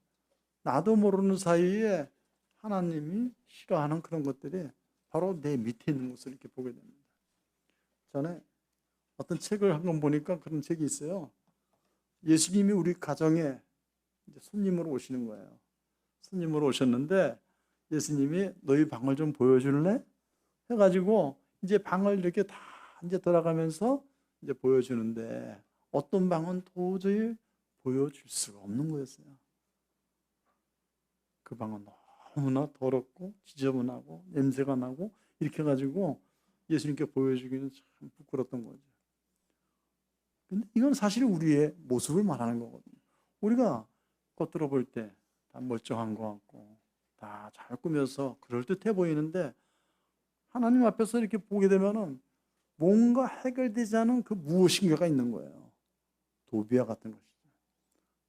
나도 모르는 사이에 하나님이 싫어하는 그런 것들이 바로 내 밑에 있는 것을 이렇게 보게 됩니다. 전에 어떤 책을 한 권 보니까 그런 책이 있어요. 예수님이 우리 가정에 이제 손님으로 오시는 거예요. 손님으로 오셨는데 예수님이 너희 방을 좀 보여줄래? 해가지고 이제 방을 이렇게 다 이제 돌아가면서 이제 보여주는데 어떤 방은 도저히 보여줄 수가 없는 거였어요. 그 방은 너무나 더럽고 지저분하고 냄새가 나고 이렇게 해가지고 예수님께 보여주기는 참 부끄러웠던 거죠. 근데 이건 사실 우리의 모습을 말하는 거거든요. 우리가 겉으로 볼 때 다 멀쩡한 것 같고 다 잘 꾸며서 그럴듯해 보이는데 하나님 앞에서 이렇게 보게 되면은 뭔가 해결되지 않은 그 무엇인가가 있는 거예요. 도비아 같은 것이죠.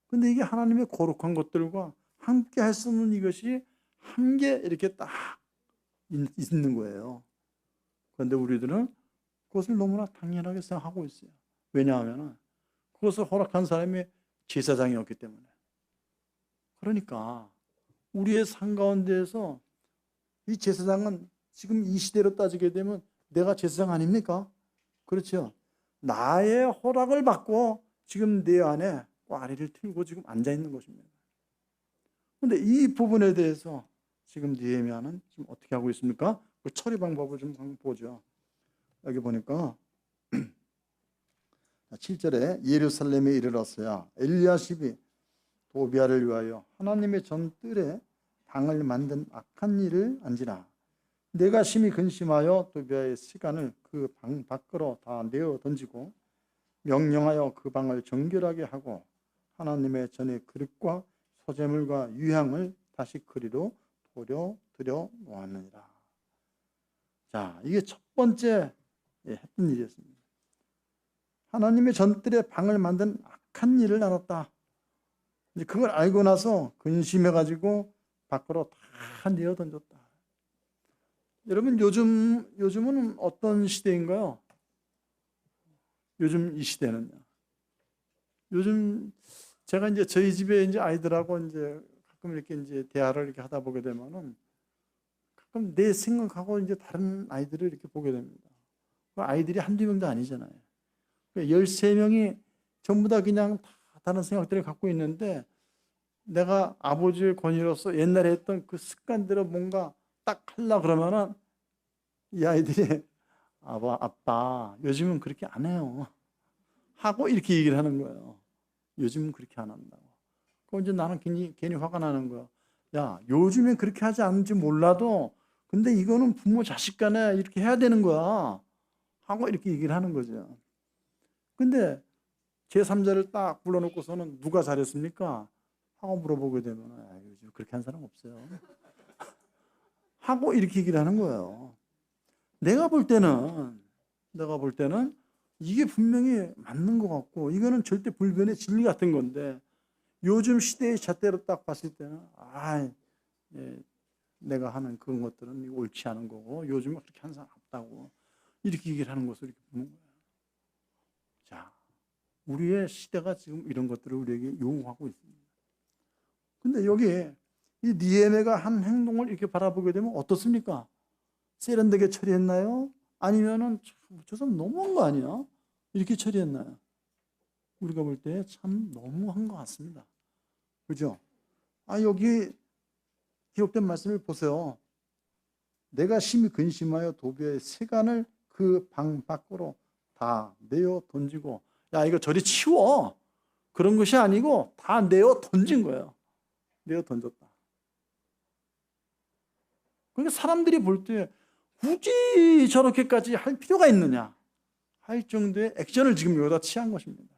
근데 이게 하나님의 거룩한 것들과 함께 할 수 없는 이것이 함께 이렇게 딱 있는 거예요. 그런데 우리들은 그것을 너무나 당연하게 생각하고 있어요. 왜냐하면 그것을 허락한 사람이 제사장이었기 때문에. 그러니까 우리의 삶 가운데에서 이 제사장은 지금 이 시대로 따지게 되면 내가 제사장 아닙니까? 그렇죠. 나의 허락을 받고 지금 내 안에 꽈리를 틀고 지금 앉아 있는 것입니다. 그런데 이 부분에 대해서 지금 느헤미야는 지금 어떻게 하고 있습니까? 그 처리 방법을 좀 한번 보죠. 여기 보니까 7절에 예루살렘에 이르렀어야 엘리야십이 도비아를 위하여 하나님의 전뜰에 방을 만든 악한 일을 안지라. 내가 심히 근심하여 도비아의 시간을 그 방 밖으로 다 내어 던지고 명령하여 그 방을 정결하게 하고 하나님의 전에 그릇과 소재물과 유향을 다시 그리로 들여 놓았느니라. 자, 이게 첫 번째 했던 일이었습니다. 하나님의 전뜰에 방을 만든 악한 일을 알았다. 이제 그걸 알고 나서 근심해가지고 밖으로 다 내어 던졌다. 여러분 요즘은 어떤 시대인가요? 요즘 이 시대는요. 요즘 제가 이제 저희 집에 이제 아이들하고 이제 가끔 이렇게 이제 대화를 이렇게 하다 보게 되면은 가끔 내 생각하고 이제 다른 아이들을 이렇게 보게 됩니다. 그 아이들이 한두 명도 아니잖아요. 13명이 전부 다 그냥 다른 생각들을 갖고 있는데 내가 아버지의 권위로서 옛날에 했던 그 습관대로 뭔가 딱 하려고 그러면은 이 아이들이 아빠 요즘은 그렇게 안 해요 하고 이렇게 얘기를 하는 거예요. 요즘은 그렇게 안 한다고. 그럼 이제 나는 괜히 화가 나는 거야. 야, 요즘엔 그렇게 하지 않는지 몰라도 근데 이거는 부모 자식 간에 이렇게 해야 되는 거야 하고 이렇게 얘기를 하는 거죠. 근데 제3자를 딱 불러놓고서는 누가 잘했습니까? 하고 물어보게 되면 요즘 그렇게 한 사람 없어요. 하고 이렇게 얘기를 하는 거예요. 내가 볼 때는 이게 분명히 맞는 것 같고 이거는 절대 불변의 진리 같은 건데 요즘 시대의 잣대로 딱 봤을 때는 예, 내가 하는 그런 것들은 옳지 않은 거고 요즘은 그렇게 한 사람 없다고 이렇게 얘기를 하는 것을 이렇게 보는 거예요. 자, 우리의 시대가 지금 이런 것들을 우리에게 요구하고 있습니다. 근데 여기에 이 니에미아가 한 행동을 이렇게 바라보게 되면 어떻습니까? 세련되게 처리했나요? 아니면은 저 사람 너무한 거 아니야? 이렇게 처리했나요? 우리가 볼 때 참 너무한 것 같습니다. 그죠? 여기 기록된 말씀을 보세요. 내가 심히 근심하여 도비의 세간을 그 방 밖으로 다 내어 던지고, 야, 이거 저리 치워. 그런 것이 아니고 다 내어 던진 거예요. 내어 던졌다. 그러니까 사람들이 볼 때 굳이 저렇게까지 할 필요가 있느냐 할 정도의 액션을 지금 여기다 취한 것입니다.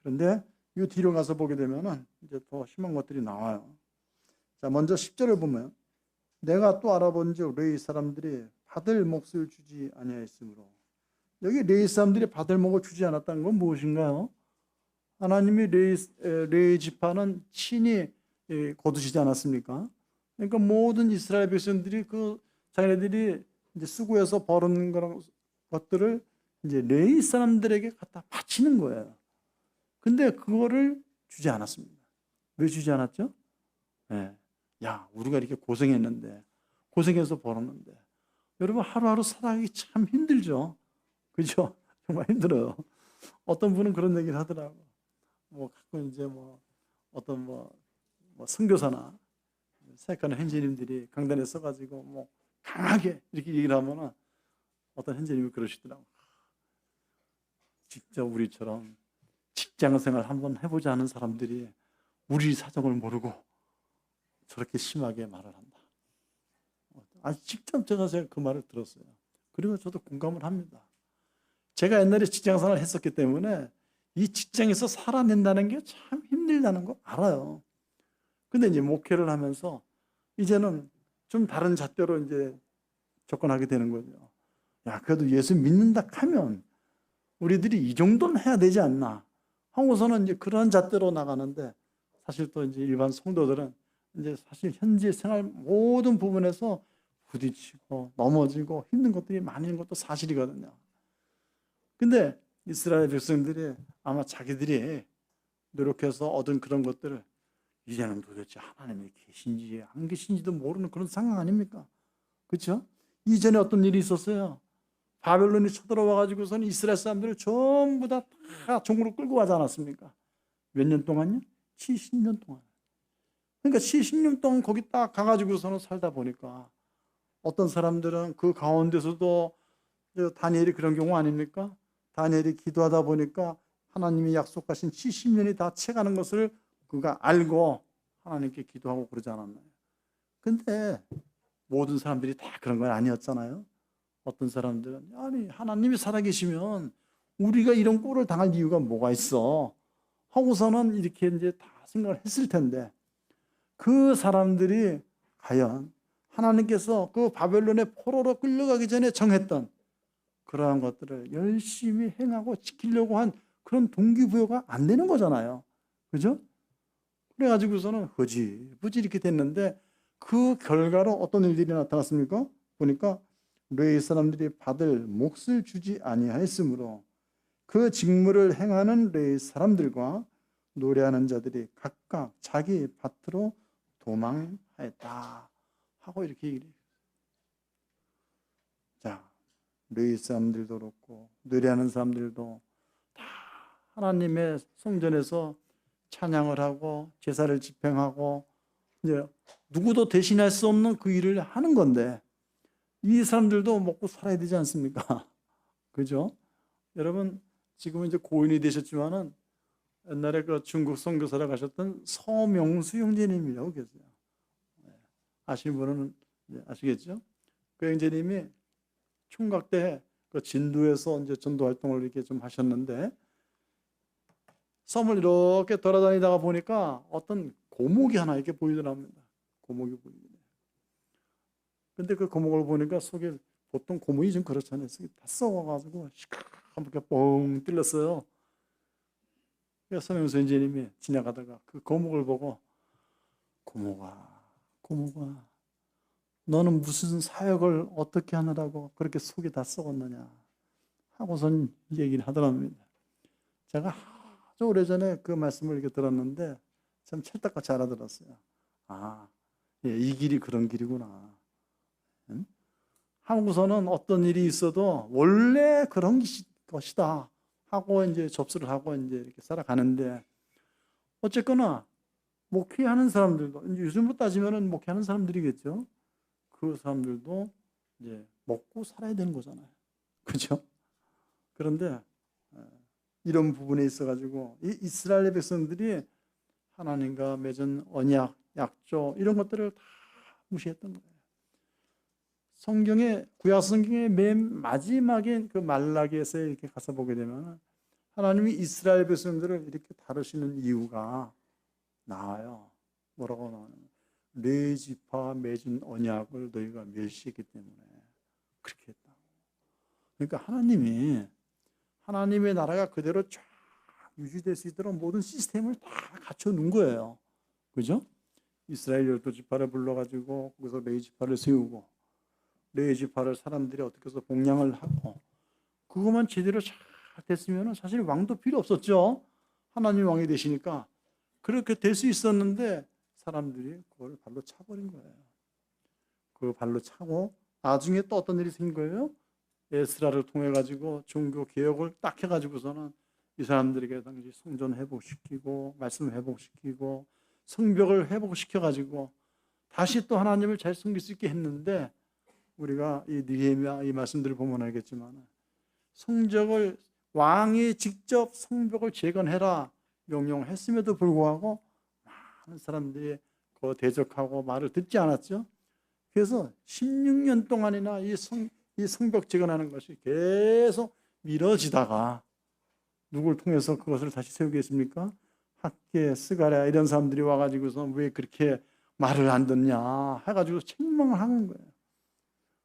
그런데 이 뒤로 가서 보게 되면은 이제 더 심한 것들이 나와요. 자, 먼저 10절을 보면 내가 또 알아본즉 레위 사람들이 받을 몫을 주지 아니하였으므로. 여기 레위 사람들이 받을 몫을 주지 않았다는 건 무엇인가요? 하나님이 레위 지파는 친히 거두시지 않았습니까? 그러니까 모든 이스라엘 백성들이 자기네들이 이제 수고해서 벌은 그런 것들을 이제 레위 사람들에게 갖다 바치는 거예요. 근데 그거를 주지 않았습니다. 왜 주지 않았죠? 네. 야, 우리가 이렇게 고생했는데, 고생해서 벌었는데, 여러분 하루하루 살아가기 참 힘들죠? 그죠? 정말 힘들어요. 어떤 분은 그런 얘기를 하더라고. 가끔 이제 어떤 선교사나 생각하는 현지인들이 강단에 서가지고 강하게 이렇게 얘기를 하면은 어떤 현지인이 그러시더라고. 직접 우리처럼 직장 생활 한번 해보지 않은 사람들이 우리 사정을 모르고 저렇게 심하게 말을 한다. 직접 제가 그 말을 들었어요. 그리고 저도 공감을 합니다. 제가 옛날에 직장 생활을 했었기 때문에 이 직장에서 살아낸다는 게 참 힘들다는 거 알아요. 근데 이제 목회를 하면서 이제는 좀 다른 잣대로 이제 접근하게 되는 거죠. 야, 그래도 예수 믿는다 하면 우리들이 이 정도는 해야 되지 않나 하고서는 이제 그런 잣대로 나가는데 사실 또 이제 일반 성도들은 이제 사실 현지 생활 모든 부분에서 부딪히고 넘어지고 힘든 것들이 많은 것도 사실이거든요. 근데 이스라엘 백성들이 아마 자기들이 노력해서 얻은 그런 것들을 이제는 도대체 하나님이 계신지 안 계신지도 모르는 그런 상황 아닙니까? 그렇죠? 이전에 어떤 일이 있었어요. 바벨론이 쳐들어와 가지고서는 이스라엘 사람들을 전부 다 종으로 끌고 가지 않았습니까? 몇 년 동안요? 70년 동안. 그러니까 70년 동안 거기 딱 가가지고서는 살다 보니까 어떤 사람들은 그 가운데서도 다니엘이 그런 경우 아닙니까? 다니엘이 기도하다 보니까 하나님이 약속하신 70년이 다 채가는 것을 그가 알고 하나님께 기도하고 그러지 않았나요? 근데 모든 사람들이 다 그런 건 아니었잖아요. 어떤 사람들은 아니 하나님이 살아계시면 우리가 이런 꼴을 당할 이유가 뭐가 있어 하고서는 이렇게 이제 다 생각을 했을 텐데 그 사람들이 과연 하나님께서 그 바벨론의 포로로 끌려가기 전에 정했던 그러한 것들을 열심히 행하고 지키려고 한 그런 동기부여가 안 되는 거잖아요. 그죠? 그래가지고서는 흐지부지 이렇게 됐는데 그 결과로 어떤 일들이 나타났습니까? 보니까 레위 사람들이 받을 몫을 주지 아니하였으므로 그 직무를 행하는 레위 사람들과 노래하는 자들이 각각 자기 밭으로 도망하였다 하고 이렇게 얘기를 해요. 자, 레위 사람들도 그렇고 노래하는 사람들도 다 하나님의 성전에서 찬양을 하고 제사를 집행하고 이제 누구도 대신할 수 없는 그 일을 하는 건데 이 사람들도 먹고 살아야 되지 않습니까? 그죠? 여러분 지금은 이제 고인이 되셨지만은 옛날에 그 중국 선교사를 가셨던 서명수 형제님이라고 계세요. 아시는 분은 아시겠죠? 그 형제님이 총각 때 그 진도에서 이제 전도 활동을 이렇게 좀 하셨는데 섬을 이렇게 돌아다니다가 보니까 어떤 고목이 하나 이렇게 보이더랍니다. 고목이 보입니다. 근데 그 고목을 보니까 속에 보통 고목이 좀 그렇잖아요. 속이 다 썩어가지고 시커멓게 뻥 뚫렸어요. 그래서 서명수 선생님이 지나가다가 그 고목을 보고 고목아, 고목아, 너는 무슨 사역을 어떻게 하느라고 그렇게 속이 다 썩었느냐 하고선 얘기를 하더랍니다. 제가 아주 오래전에 그 말씀을 이렇게 들었는데 참 찰떡같이 알아들었어요. 아, 예, 이 길이 그런 길이구나. 응? 하고서는 어떤 일이 있어도 원래 그런 것이다 하고 이제 접수를 하고 이제 이렇게 살아가는데 어쨌거나 목회하는 사람들도 이제 요즘으로 따지면은 목회하는 사람들이겠죠. 그 사람들도 이제 먹고 살아야 되는 거잖아요. 그렇죠? 그런데 이런 부분에 있어가지고 이 이스라엘 백성들이 하나님과 맺은 언약, 약조 이런 것들을 다 무시했던 거예요. 성경의 구약 성경의 맨 마지막에 그 말라기에서 이렇게 가서 보게 되면 하나님이 이스라엘 백성들을 이렇게 다루시는 이유가 나와요. 뭐라고 나오냐면 네 지파 맺은 언약을 너희가 멸시했기 때문에 그렇게 했다. 그러니까 하나님의 나라가 그대로 쫙 유지될 수 있도록 모든 시스템을 다 갖춰 놓은 거예요. 그죠? 이스라엘 12지파를 불러가지고 거기서 레위 지파를 세우고 레위 지파를 사람들이 어떻게 해서 봉양을 하고 그것만 제대로 잘 됐으면 사실 왕도 필요 없었죠. 하나님 왕이 되시니까 그렇게 될 수 있었는데 사람들이 그걸 발로 차버린 거예요. 그 발로 차고 나중에 또 어떤 일이 생긴 거예요? 에스라를 통해 가지고 종교 개혁을 딱 해가지고서는 이 사람들에게 당시 성전 회복시키고 말씀 회복시키고 성벽을 회복시켜가지고 다시 또 하나님을 잘 섬길 수 있게 했는데 우리가 이 느헤미야 이 말씀들을 보면 알겠지만 성적을 왕이 직접 성벽을 재건해라 명령했음에도 불구하고 많은 사람들이 그 대적하고 말을 듣지 않았죠. 그래서 16년 동안이나 이 성벽 재건하는 것이 계속 미뤄지다가 누굴 통해서 그것을 다시 세우겠습니까? 학계, 스가랴 이런 사람들이 와가지고서 왜 그렇게 말을 안 듣냐 해가지고 책망을 하는 거예요.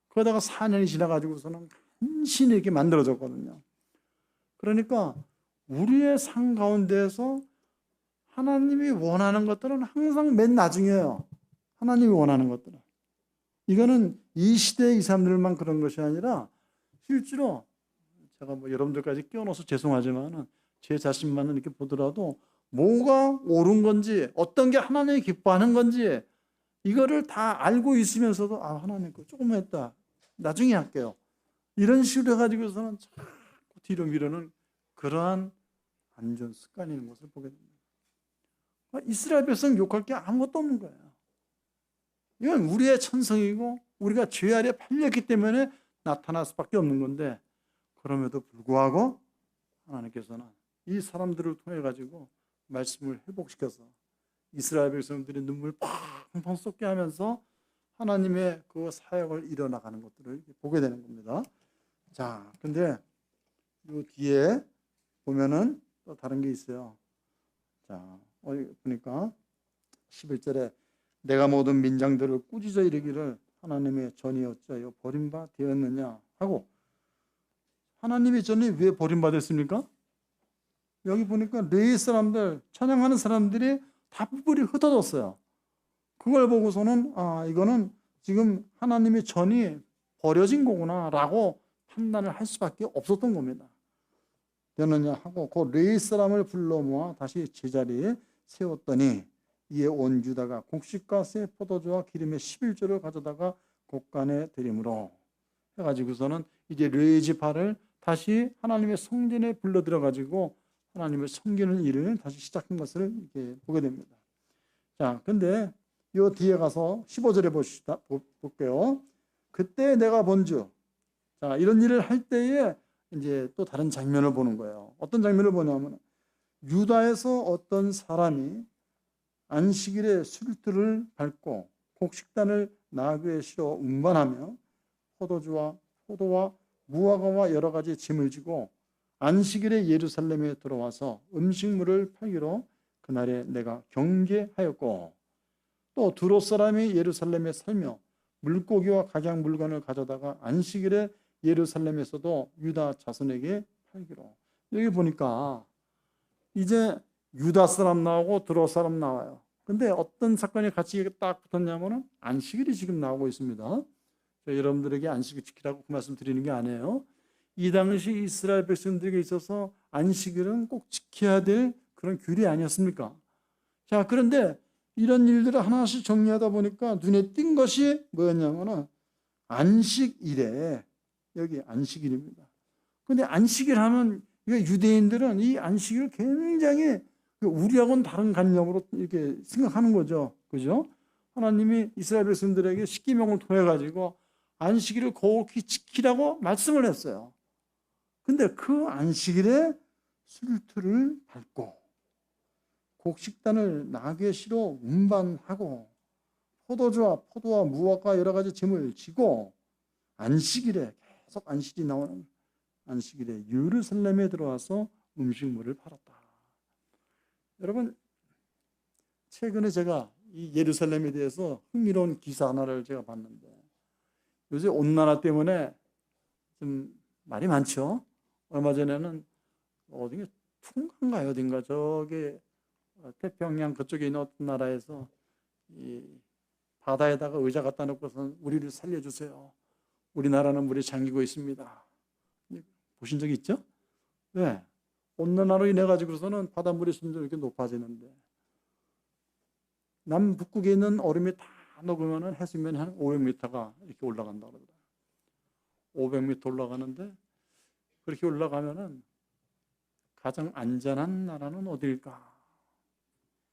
그러다가 4년이 지나가지고서는 간신히 이렇게 만들어졌거든요. 그러니까 우리의 삶 가운데에서 하나님이 원하는 것들은 항상 맨 나중이에요. 하나님이 원하는 것들은. 이거는 이 시대의 이 사람들만 그런 것이 아니라 실제로 제가 뭐 여러분들까지 끼워넣어서 죄송하지만 제 자신만은 이렇게 보더라도 뭐가 옳은 건지 어떤 게 하나님이 기뻐하는 건지 이거를 다 알고 있으면서도 아 하나님 거 조금 했다 나중에 할게요 이런 식으로 해가지고서는 자꾸 뒤로 미루는 그러한 안 좋은 습관이 있는 것을 보게 됩니다. 이스라엘 백성 욕할 게 아무것도 없는 거예요. 이건 우리의 천성이고 우리가 죄 아래 팔렸기 때문에 나타날 수밖에 없는 건데 그럼에도 불구하고 하나님께서는 이 사람들을 통해 가지고 말씀을 회복시켜서 이스라엘 백성들의 눈물 팡팡 쏟게 하면서 하나님의 그 사역을 이뤄나가는 것들을 보게 되는 겁니다. 자, 근데 이 뒤에 보면은 또 다른 게 있어요. 자, 보니까 11절에 내가 모든 민장들을 꾸짖어 이르기를 하나님의 전이 어찌하여 버림바 되었느냐 하고 하나님의 전이 왜 버림받았습니까? 여기 보니까 레위 사람들 찬양하는 사람들이 다 뿔이 흩어졌어요. 그걸 보고서는 아 이거는 지금 하나님의 전이 버려진 거구나 라고 판단을 할 수밖에 없었던 겁니다. 되느냐 하고 그 레위 사람을 불러 모아 다시 제자리에 세웠더니 이에 온 유다가 곡식과 새 포도주와 기름의 11조를 가져다가 곡간에 드림으로 해가지고서는 이제 레위 지파를 다시 하나님의 성전에 불러 들어가지고 하나님을 섬기는 일을 다시 시작한 것을 이렇게 보게 됩니다. 자, 근데 요 뒤에 가서 15절에 볼게요. 그때 내가 본주. 자, 이런 일을 할 때에 이제 또 다른 장면을 보는 거예요. 어떤 장면을 보냐면 유다에서 어떤 사람이 안식일에 술틀을 밟고 곡식단을 나귀에 실어 운반하며 포도와 무화과와 여러 가지 짐을 지고 안식일에 예루살렘에 들어와서 음식물을 팔기로 그날에 내가 경계하였고, 또 두로 사람이 예루살렘에 살며 물고기와 각양 물건을 가져다가 안식일에 예루살렘에서도 유다 자손에게 팔기로. 여기 보니까 이제 유다 사람 나오고 두로 사람 나와요. 근데 어떤 사건이 같이 딱 붙었냐면은 안식일이 지금 나오고 있습니다. 여러분들에게 안식일 지키라고 그 말씀 드리는 게 아니에요. 이 당시 이스라엘 백성들에게 있어서 안식일은 꼭 지켜야 될 그런 규례 아니었습니까? 자, 그런데 이런 일들을 하나씩 정리하다 보니까 눈에 띈 것이 뭐였냐면은 안식일에, 여기 안식일입니다. 근데 안식일 하면 유대인들은 이 안식일을 굉장히 우리하고는 다른 관념으로 이렇게 생각하는 거죠. 그죠? 하나님이 이스라엘 백성들에게 십계명을 통해 가지고 안식일을 거룩히 지키라고 말씀을 했어요. 근데 그 안식일에 술틀을 밟고 곡식단을 나귀시로 운반하고 포도와 무화과 여러 가지 짐을 지고 안식일에 계속 안식일이 나오는 안식일에 예루살렘에 들어와서 음식물을 팔았다. 여러분, 최근에 제가 이 예루살렘에 대해서 흥미로운 기사 하나를 제가 봤는데, 요새 온난화 때문에 좀 말이 많죠. 얼마 전에는 어딘가 풍간가요, 어딘가 저기 태평양 그쪽에 있는 어떤 나라에서 이 바다에다가 의자 갖다 놓고서 우리를 살려주세요. 우리나라는 물에 잠기고 있습니다. 보신 적 있죠? 네. 온난화로 인해 가지고서는 바닷물의 수준도 이렇게 높아지는데, 남북극에 있는 얼음이 다 녹으면은 해수면이 한 500m가 이렇게 올라간다고 그러더라고요. 500m 올라가는데, 그렇게 올라가면은 가장 안전한 나라는 어디일까?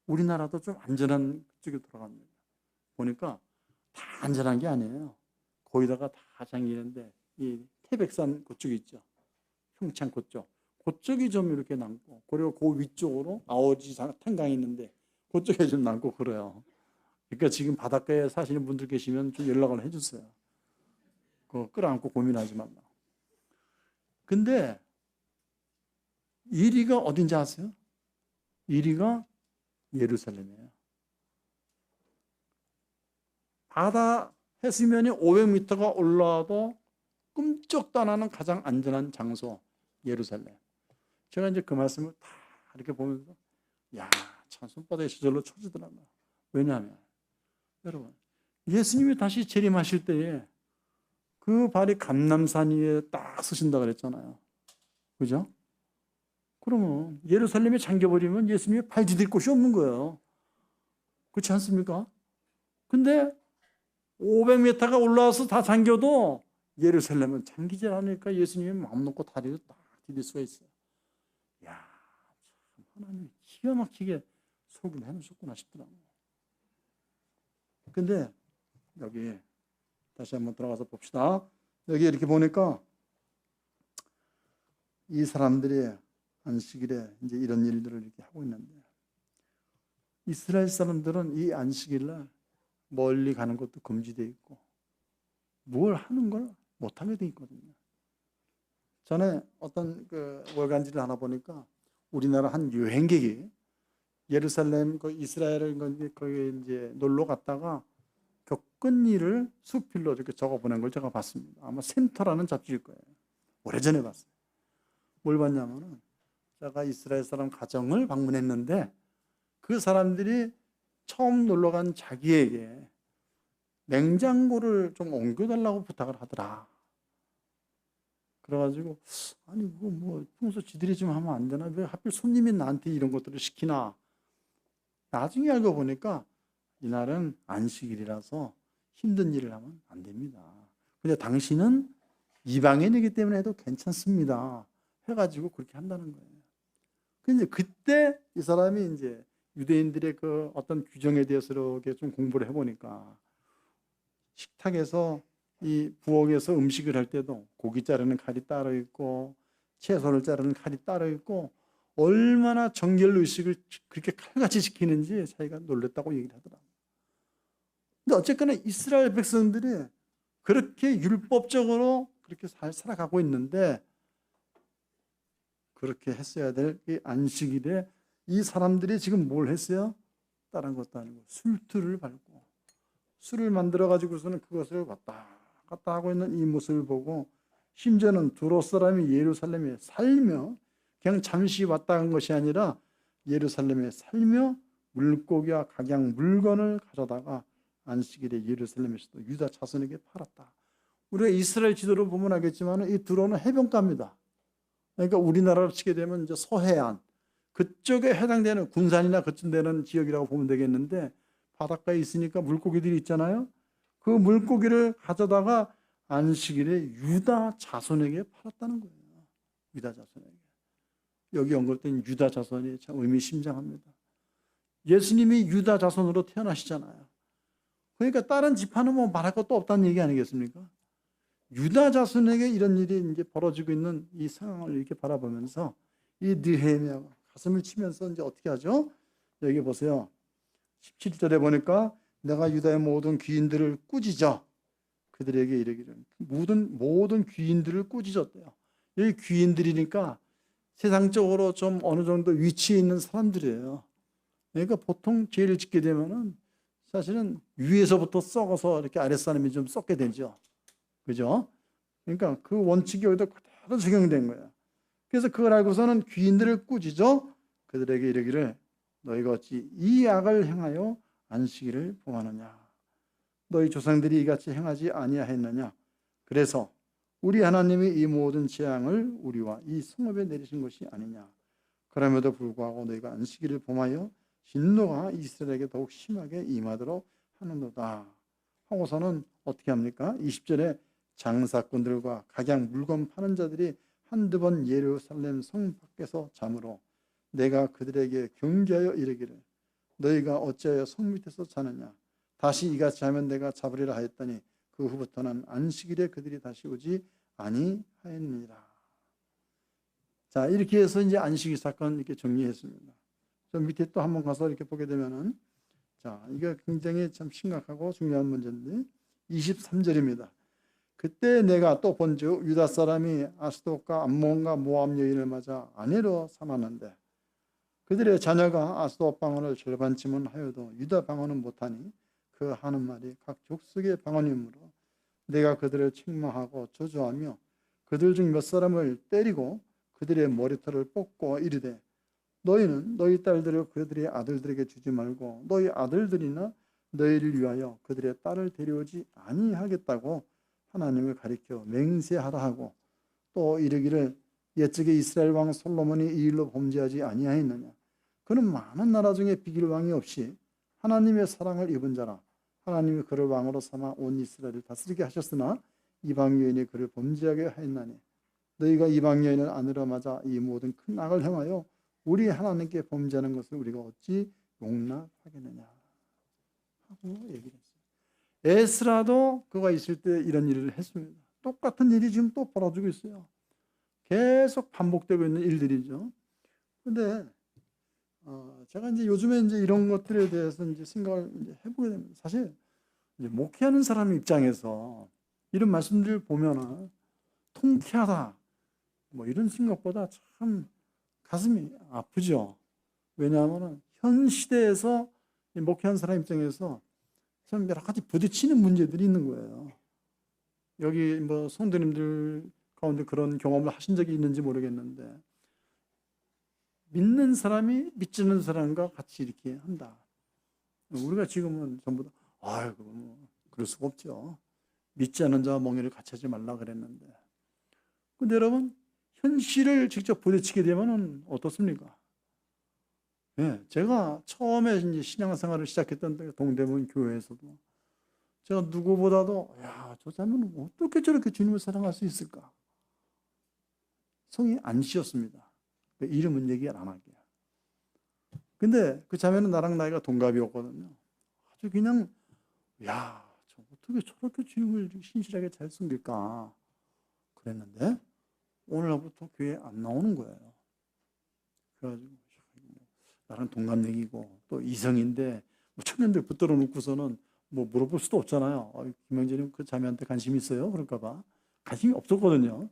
우리나라도 좀 안전한 쪽에 들어갑니다. 보니까 다 안전한 게 아니에요. 거기다가 다 잠기는데, 이 태백산 그쪽이 있죠. 평창 그쪽. 그쪽이 좀 이렇게 남고, 그리고 그 위쪽으로 아오지 탄강이 있는데 그쪽에 좀 남고 그래요. 그러니까 지금 바닷가에 사시는 분들 계시면 좀 연락을 해주세요. 그거 끌어안고 고민하지 말라. 근데 1위가 어딘지 아세요? 1위가 예루살렘이에요. 바다 해수면이 500m가 올라와도 끔찍도 안 하는 가장 안전한 장소, 예루살렘. 제가 이제 그 말씀을 다 이렇게 보면서, 야, 참 손바닥이 저절로 쳐지더라고요. 왜냐하면, 여러분, 예수님이 다시 재림하실 때에 그 발이 감람산 위에 딱 서신다 그랬잖아요. 그죠? 그러면 예루살렘에 잠겨버리면 예수님이 발 디딜 곳이 없는 거예요. 그렇지 않습니까? 근데 500m가 올라와서 다 잠겨도 예루살렘은 잠기지 않으니까 예수님이 마음 놓고 다리를 딱 디딜 수가 있어요. 야, 참 하나님이 기가 막히게 소금 해놓으셨구나 싶더라고요. 근데 여기 다시 한번 들어가서 봅시다. 여기 이렇게 보니까 이 사람들이 안식일에 이제 이런 일들을 이렇게 하고 있는데, 이스라엘 사람들은 이 안식일날 멀리 가는 것도 금지되어 있고 뭘 하는 걸 못하게 되어 있거든요. 전에 어떤 그 월간지를 하나 보니까 우리나라 한 여행객이 예루살렘 그 이스라엘을 거기 이제 놀러 갔다가 겪은 일을 수필로 이렇게 적어 보낸 걸 제가 봤습니다. 아마 센터라는 잡지일 거예요. 오래전에 봤어요. 뭘 봤냐면은, 제가 이스라엘 사람 가정을 방문했는데 그 사람들이 처음 놀러 간 자기에게 냉장고를 좀 옮겨달라고 부탁을 하더라. 그래가지고, 아니, 그거 뭐, 평소 지들이 좀 하면 안 되나? 왜 하필 손님이 나한테 이런 것들을 시키나? 나중에 알고 보니까 이날은 안식일이라서 힘든 일을 하면 안 됩니다. 근데 당신은 이방인이기 때문에 해도 괜찮습니다. 해가지고 그렇게 한다는 거예요. 근데 그때 이 사람이 이제 유대인들의 그 어떤 규정에 대해서 이렇게 좀 공부를 해보니까, 식탁에서 이 부엌에서 음식을 할 때도 고기 자르는 칼이 따로 있고 채소를 자르는 칼이 따로 있고 얼마나 정결의식을 그렇게 칼같이 지키는지 자기가 놀랬다고 얘기를 하더라고요. 근데 어쨌거나 이스라엘 백성들이 그렇게 율법적으로 그렇게 잘 살아가고 있는데 그렇게 했어야 될 이 안식일에 이 사람들이 지금 뭘 했어요? 다른 것도 아니고 술틀을 밟고 술을 만들어 가지고서는 그것을 왔다 갔다 하고 있는 이 모습을 보고 심지어는 두로 사람이 예루살렘에 살며 그냥 잠시 왔다 간 것이 아니라 예루살렘에 살며 물고기와 각양 물건을 가져다가 안식일에 예루살렘에서도 유다 자손에게 팔았다. 우리가 이스라엘 지도를 보면 알겠지만 이 두로는 해변가입니다. 그러니까 우리나라로 치게 되면 이제 서해안 그쪽에 해당되는 군산이나 그쯤 되는 지역이라고 보면 되겠는데 바닷가에 있으니까 물고기들이 있잖아요. 그 물고기를 가져다가 안식일에 유다 자손에게 팔았다는 거예요. 유다 자손에게. 여기 언급된 유다 자손이 참 의미심장합니다. 예수님이 유다 자손으로 태어나시잖아요. 그러니까 다른 지파는 뭐 말할 것도 없다는 얘기 아니겠습니까? 유다 자손에게 이런 일이 이제 벌어지고 있는 이 상황을 이렇게 바라보면서 이 느헤미야가 가슴을 치면서 이제 어떻게 하죠? 여기 보세요. 17절에 보니까 내가 유다의 모든 귀인들을 꾸짖어 그들에게 이르기를 모든 귀인들을 꾸짖었대요. 여기 귀인들이니까 세상적으로 좀 어느 정도 위치에 있는 사람들이에요. 그러니까 보통 죄를 짓게 되면은 사실은 위에서부터 썩어서 이렇게 아랫사람이 좀 썩게 되죠. 그죠? 그러니까 그 원칙이 여기다 그대로 적용된 거예요. 그래서 그걸 알고서는 귀인들을 꾸짖어 그들에게 이르기를 너희가 어찌 이 악을 행하여 안식일을 범하느냐. 너희 조상들이 이같이 행하지 아니하였느냐. 그래서 우리 하나님이 이 모든 재앙을 우리와 이 성읍에 내리신 것이 아니냐. 그럼에도 불구하고 너희가 안식일을 범하여 진노가 이스라엘에게 더욱 심하게 임하도록 하는도다. 하고서는 어떻게 합니까? 20절에 장사꾼들과 각양 물건 파는 자들이 한두 번 예루살렘 성 밖에서 잠으로 내가 그들에게 경계하여 이르기를 너희가 어찌하여 성 밑에서 자느냐. 다시 이같이 하면 내가 잡으리라 하였더니 그 후부터는 안식일에 그들이 다시 오지 아니하였느니라. 자, 이렇게 해서 이제 안식일 사건 이렇게 정리했습니다. 저 밑에 또 한번 가서 이렇게 보게 되면은 자, 이게 굉장히 참 심각하고 중요한 문제인데 23절입니다. 그때 내가 또 본즉 유다 사람이 아스돗과 암몬과 모압 여인을 맞아 아내로 삼았는데 그들의 자녀가 아스돗 방언을 절반쯤은 하여도 유다 방언은 못하니 그 하는 말이 각 족속의 방언이므로 내가 그들을 책망하고 저주하며 그들 중 몇 사람을 때리고 그들의 머리털을 뽑고 이르되 너희는 너희 딸들을 그들의 아들들에게 주지 말고 너희 아들들이나 너희를 위하여 그들의 딸을 데려오지 아니하겠다고 하나님을 가리켜 맹세하라 하고 또 이르기를 옛적에 이스라엘 왕 솔로몬이 이 일로 범죄하지 아니하였느냐. 그는 많은 나라 중에 비길 왕이 없이 하나님의 사랑을 입은 자라. 하나님이 그를 왕으로 삼아 온 이스라엘을 다스리게 하셨으나 이방 여인이 그를 범죄하게 하였나니 너희가 이방 여인을 아내로 맞아 이 모든 큰 악을 행하여 우리 하나님께 범죄하는 것을 우리가 어찌 용납하겠느냐 하고 얘기를 했어요. 에스라도 그가 있을 때 이런 일을 했습니다. 똑같은 일이 지금 또 벌어지고 있어요. 계속 반복되고 있는 일들이죠. 근데 제가 이제 요즘에 이제 이런 것들에 대해서 이제 생각을 이제 해보게 됩니다. 사실 이제 목회하는 사람 입장에서 이런 말씀들을 보면은 통쾌하다 뭐 이런 생각보다 참 가슴이 아프죠. 왜냐하면 현 시대에서 목회하는 사람 입장에서 참 여러 가지 부딪히는 문제들이 있는 거예요. 여기 뭐 성도님들 가운데 그런 경험을 하신 적이 있는지 모르겠는데 믿는 사람이 믿지 않는 사람과 같이 이렇게 한다. 우리가 지금은 전부 다 아이고 뭐 그럴 수가 없죠. 믿지 않는 자와 멍에를 같이 하지 말라 그랬는데. 근데 여러분 현실을 직접 부딪히게 되면은 어떻습니까? 네, 제가 처음에 이제 신앙생활을 시작했던 동대문 교회에서도 제가 누구보다도 야, 저 자매는 어떻게 저렇게 주님을 사랑할 수 있을까? 성이 안 씌었습니다. 이름은 얘기 안 할게요. 근데 그 자매는 나랑 나이가 동갑이었거든요. 아주 그냥 야, 저 어떻게 저렇게 주님을 신실하게 잘 섬길까? 그랬는데 오늘부터 교회에 안 나오는 거예요. 그래가지고 나랑 동갑내기고 또 이성인데 뭐 청년들 붙들어 놓고서는 뭐 물어볼 수도 없잖아요. 김영재님 그 자매한테 관심 있어요? 그럴까 봐. 관심이 없었거든요.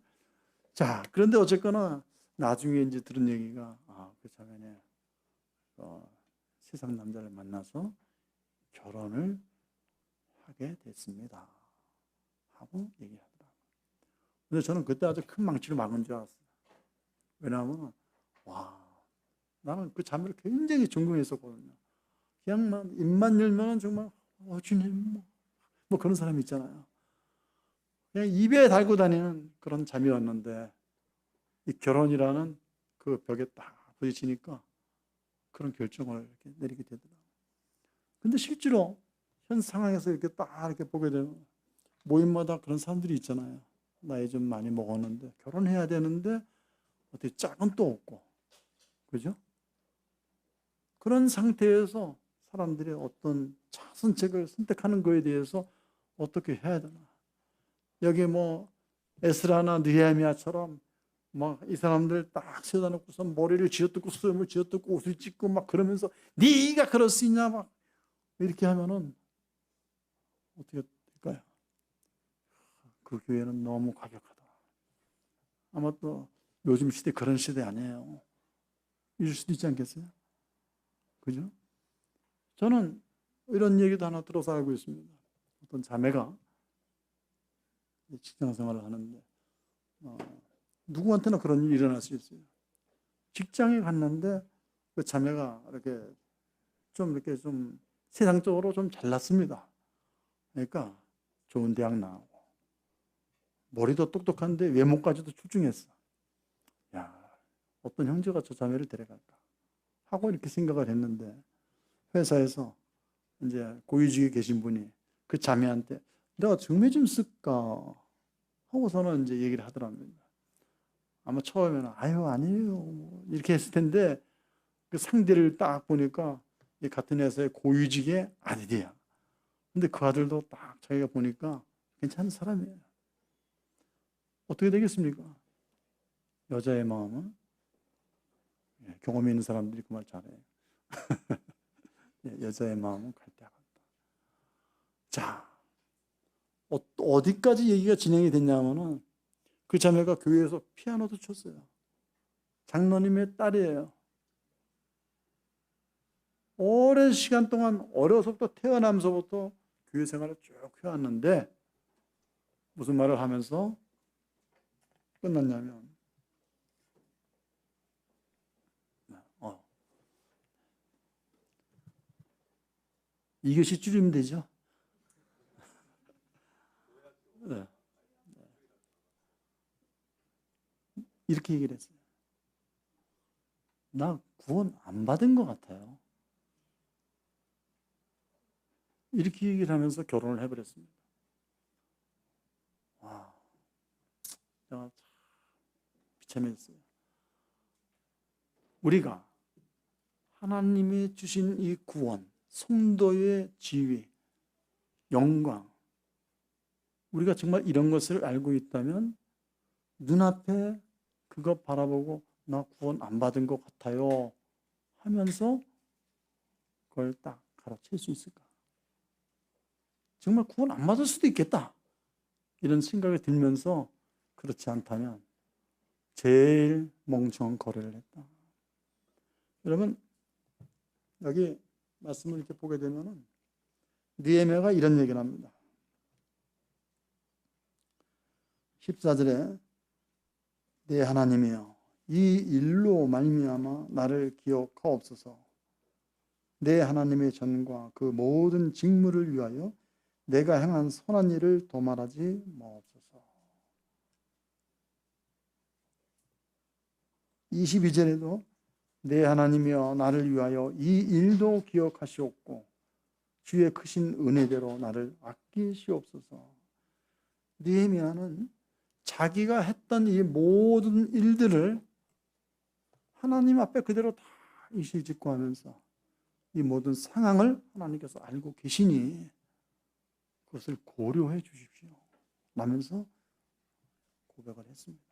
자, 그런데 어쨌거나 나중에 이제 들은 얘기가 그 자매네 세상 남자를 만나서 결혼을 하게 됐습니다. 하고 얘기하더라고요. 근데 저는 그때 아주 큰 망치를 막은 줄 알았어요. 왜냐하면 나는 그 자매를 굉장히 존경했었거든요. 그냥 입만 열면 정말 주님 뭐 그런 사람 있잖아요. 그냥 입에 달고 다니는 그런 자매였는데 이 결혼이라는 그 벽에 딱 부딪히니까 그런 결정을 이렇게 내리게 되더라고요. 근데 실제로 현 상황에서 이렇게 딱 이렇게 보게 되면 모임마다 그런 사람들이 있잖아요. 나이 좀 많이 먹었는데 결혼해야 되는데 어떻게 짝은 또 없고, 그죠? 그런 상태에서 사람들이 어떤 선택을 선택하는 거에 대해서 어떻게 해야 되나? 여기 뭐 에스라나 느헤미야처럼 막 이 사람들 딱 세워다 놓고서 머리를 쥐어뜯고 수염을 쥐어뜯고 옷을 찢고 막 그러면서 네가 그럴 수 있냐 막 이렇게 하면은 어떻게 될까요? 그 교회는 너무 과격하다. 아마 또 요즘 시대 그런 시대 아니에요. 이럴 수도 있지 않겠어요? 그죠? 저는 이런 얘기도 하나 들어서 알고 있습니다. 어떤 자매가 직장 생활을 하는데 누구한테나 그런 일이 일어날 수 있어요. 직장에 갔는데 그 자매가 이렇게 좀 세상적으로 좀 잘났습니다. 그러니까 좋은 대학 나오고 머리도 똑똑한데 외모까지도 출중했어. 야, 어떤 형제가 저 자매를 데려갈까 하고 이렇게 생각을 했는데 회사에서 이제 고위직에 계신 분이 그 자매한테 내가 정매 좀 쓸까 하고서는 이제 얘기를 하더랍니다. 아마 처음에는 아유 아니에요 뭐 이렇게 했을 텐데 그 상대를 딱 보니까 같은 회사의 고위직의 아들이야. 근데 그 아들도 딱 자기가 보니까 괜찮은 사람이에요. 어떻게 되겠습니까? 여자의 마음은 경험이 있는 사람들이 그 말 잘해요. 여자의 마음은 갈대와 같다. 자, 어디까지 얘기가 진행이 됐냐면은 그 자매가 교회에서 피아노도 쳤어요. 장로님의 딸이에요. 오랜 시간 동안 어려서부터 태어나면서부터 교회 생활을 쭉 해왔는데 무슨 말을 하면서 끝났냐면 이것이 줄이면 되죠. 네. 이렇게 얘기를 했어요. 나 구원 안 받은 것 같아요. 이렇게 얘기를 하면서 결혼을 해버렸습니다. 와, 제가 참 비참했어요. 우리가 하나님이 주신 이 구원, 성도의 지위, 영광, 우리가 정말 이런 것을 알고 있다면 눈앞에 그거 바라보고 나 구원 안 받은 것 같아요 하면서 그걸 딱 가로챌 수 있을까? 정말 구원 안 받을 수도 있겠다. 이런 생각이 들면서 그렇지 않다면 제일 멍청한 거래를 했다. 여러분 여기 말씀을 이렇게 보게 되면은 느헤미야가 이런 얘기를 합니다. 14절에 내 하나님이여 이 일로 말미암아 나를 기억하옵소서. 내 하나님의 전과 그 모든 직무를 위하여 내가 행한 선한 일을 도말하지 마옵소서. 22절에도 내 하나님이여 나를 위하여 이 일도 기억하시옵고 주의 크신 은혜대로 나를 아끼시옵소서. 느헤미야는 자기가 했던 이 모든 일들을 하나님 앞에 그대로 다 일시직고하면서 이 모든 상황을 하나님께서 알고 계시니 그것을 고려해 주십시오 라면서 고백을 했습니다.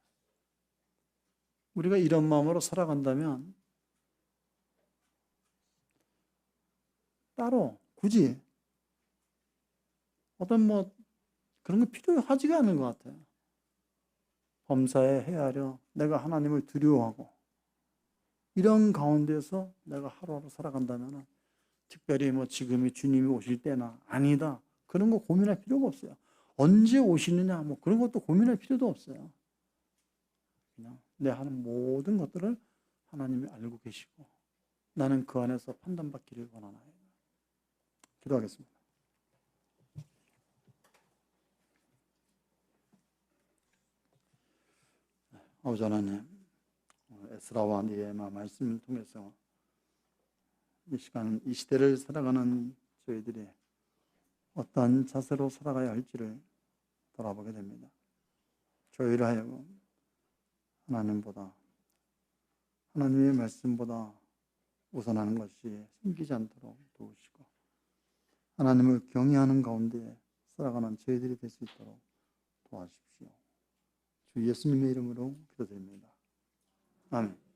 우리가 이런 마음으로 살아간다면 따로 굳이 어떤 그런 거 필요하지가 않은 것 같아요. 범사에 헤아려 내가 하나님을 두려워하고 이런 가운데서 내가 하루하루 살아간다면 특별히 뭐 지금이 주님이 오실 때나 아니다. 그런 거 고민할 필요가 없어요. 언제 오시느냐 뭐 그런 것도 고민할 필요도 없어요. 그냥 내 하는 모든 것들을 하나님이 알고 계시고 나는 그 안에서 판단받기를 원하나요. 기도하겠습니다. 아버지 하나님, 에스라와 느헤미야 말씀을 통해서 이 시간, 이 시대를 살아가는 저희들이 어떠한 자세로 살아가야 할지를 돌아보게 됩니다. 저희를 하여금 하나님보다, 하나님의 말씀보다 우선하는 것이 생기지 않도록 도우시고 하나님을 경외하는 가운데 살아가는 저희들이 될 수 있도록 도와주십시오. 주 예수님의 이름으로 기도드립니다. 아멘.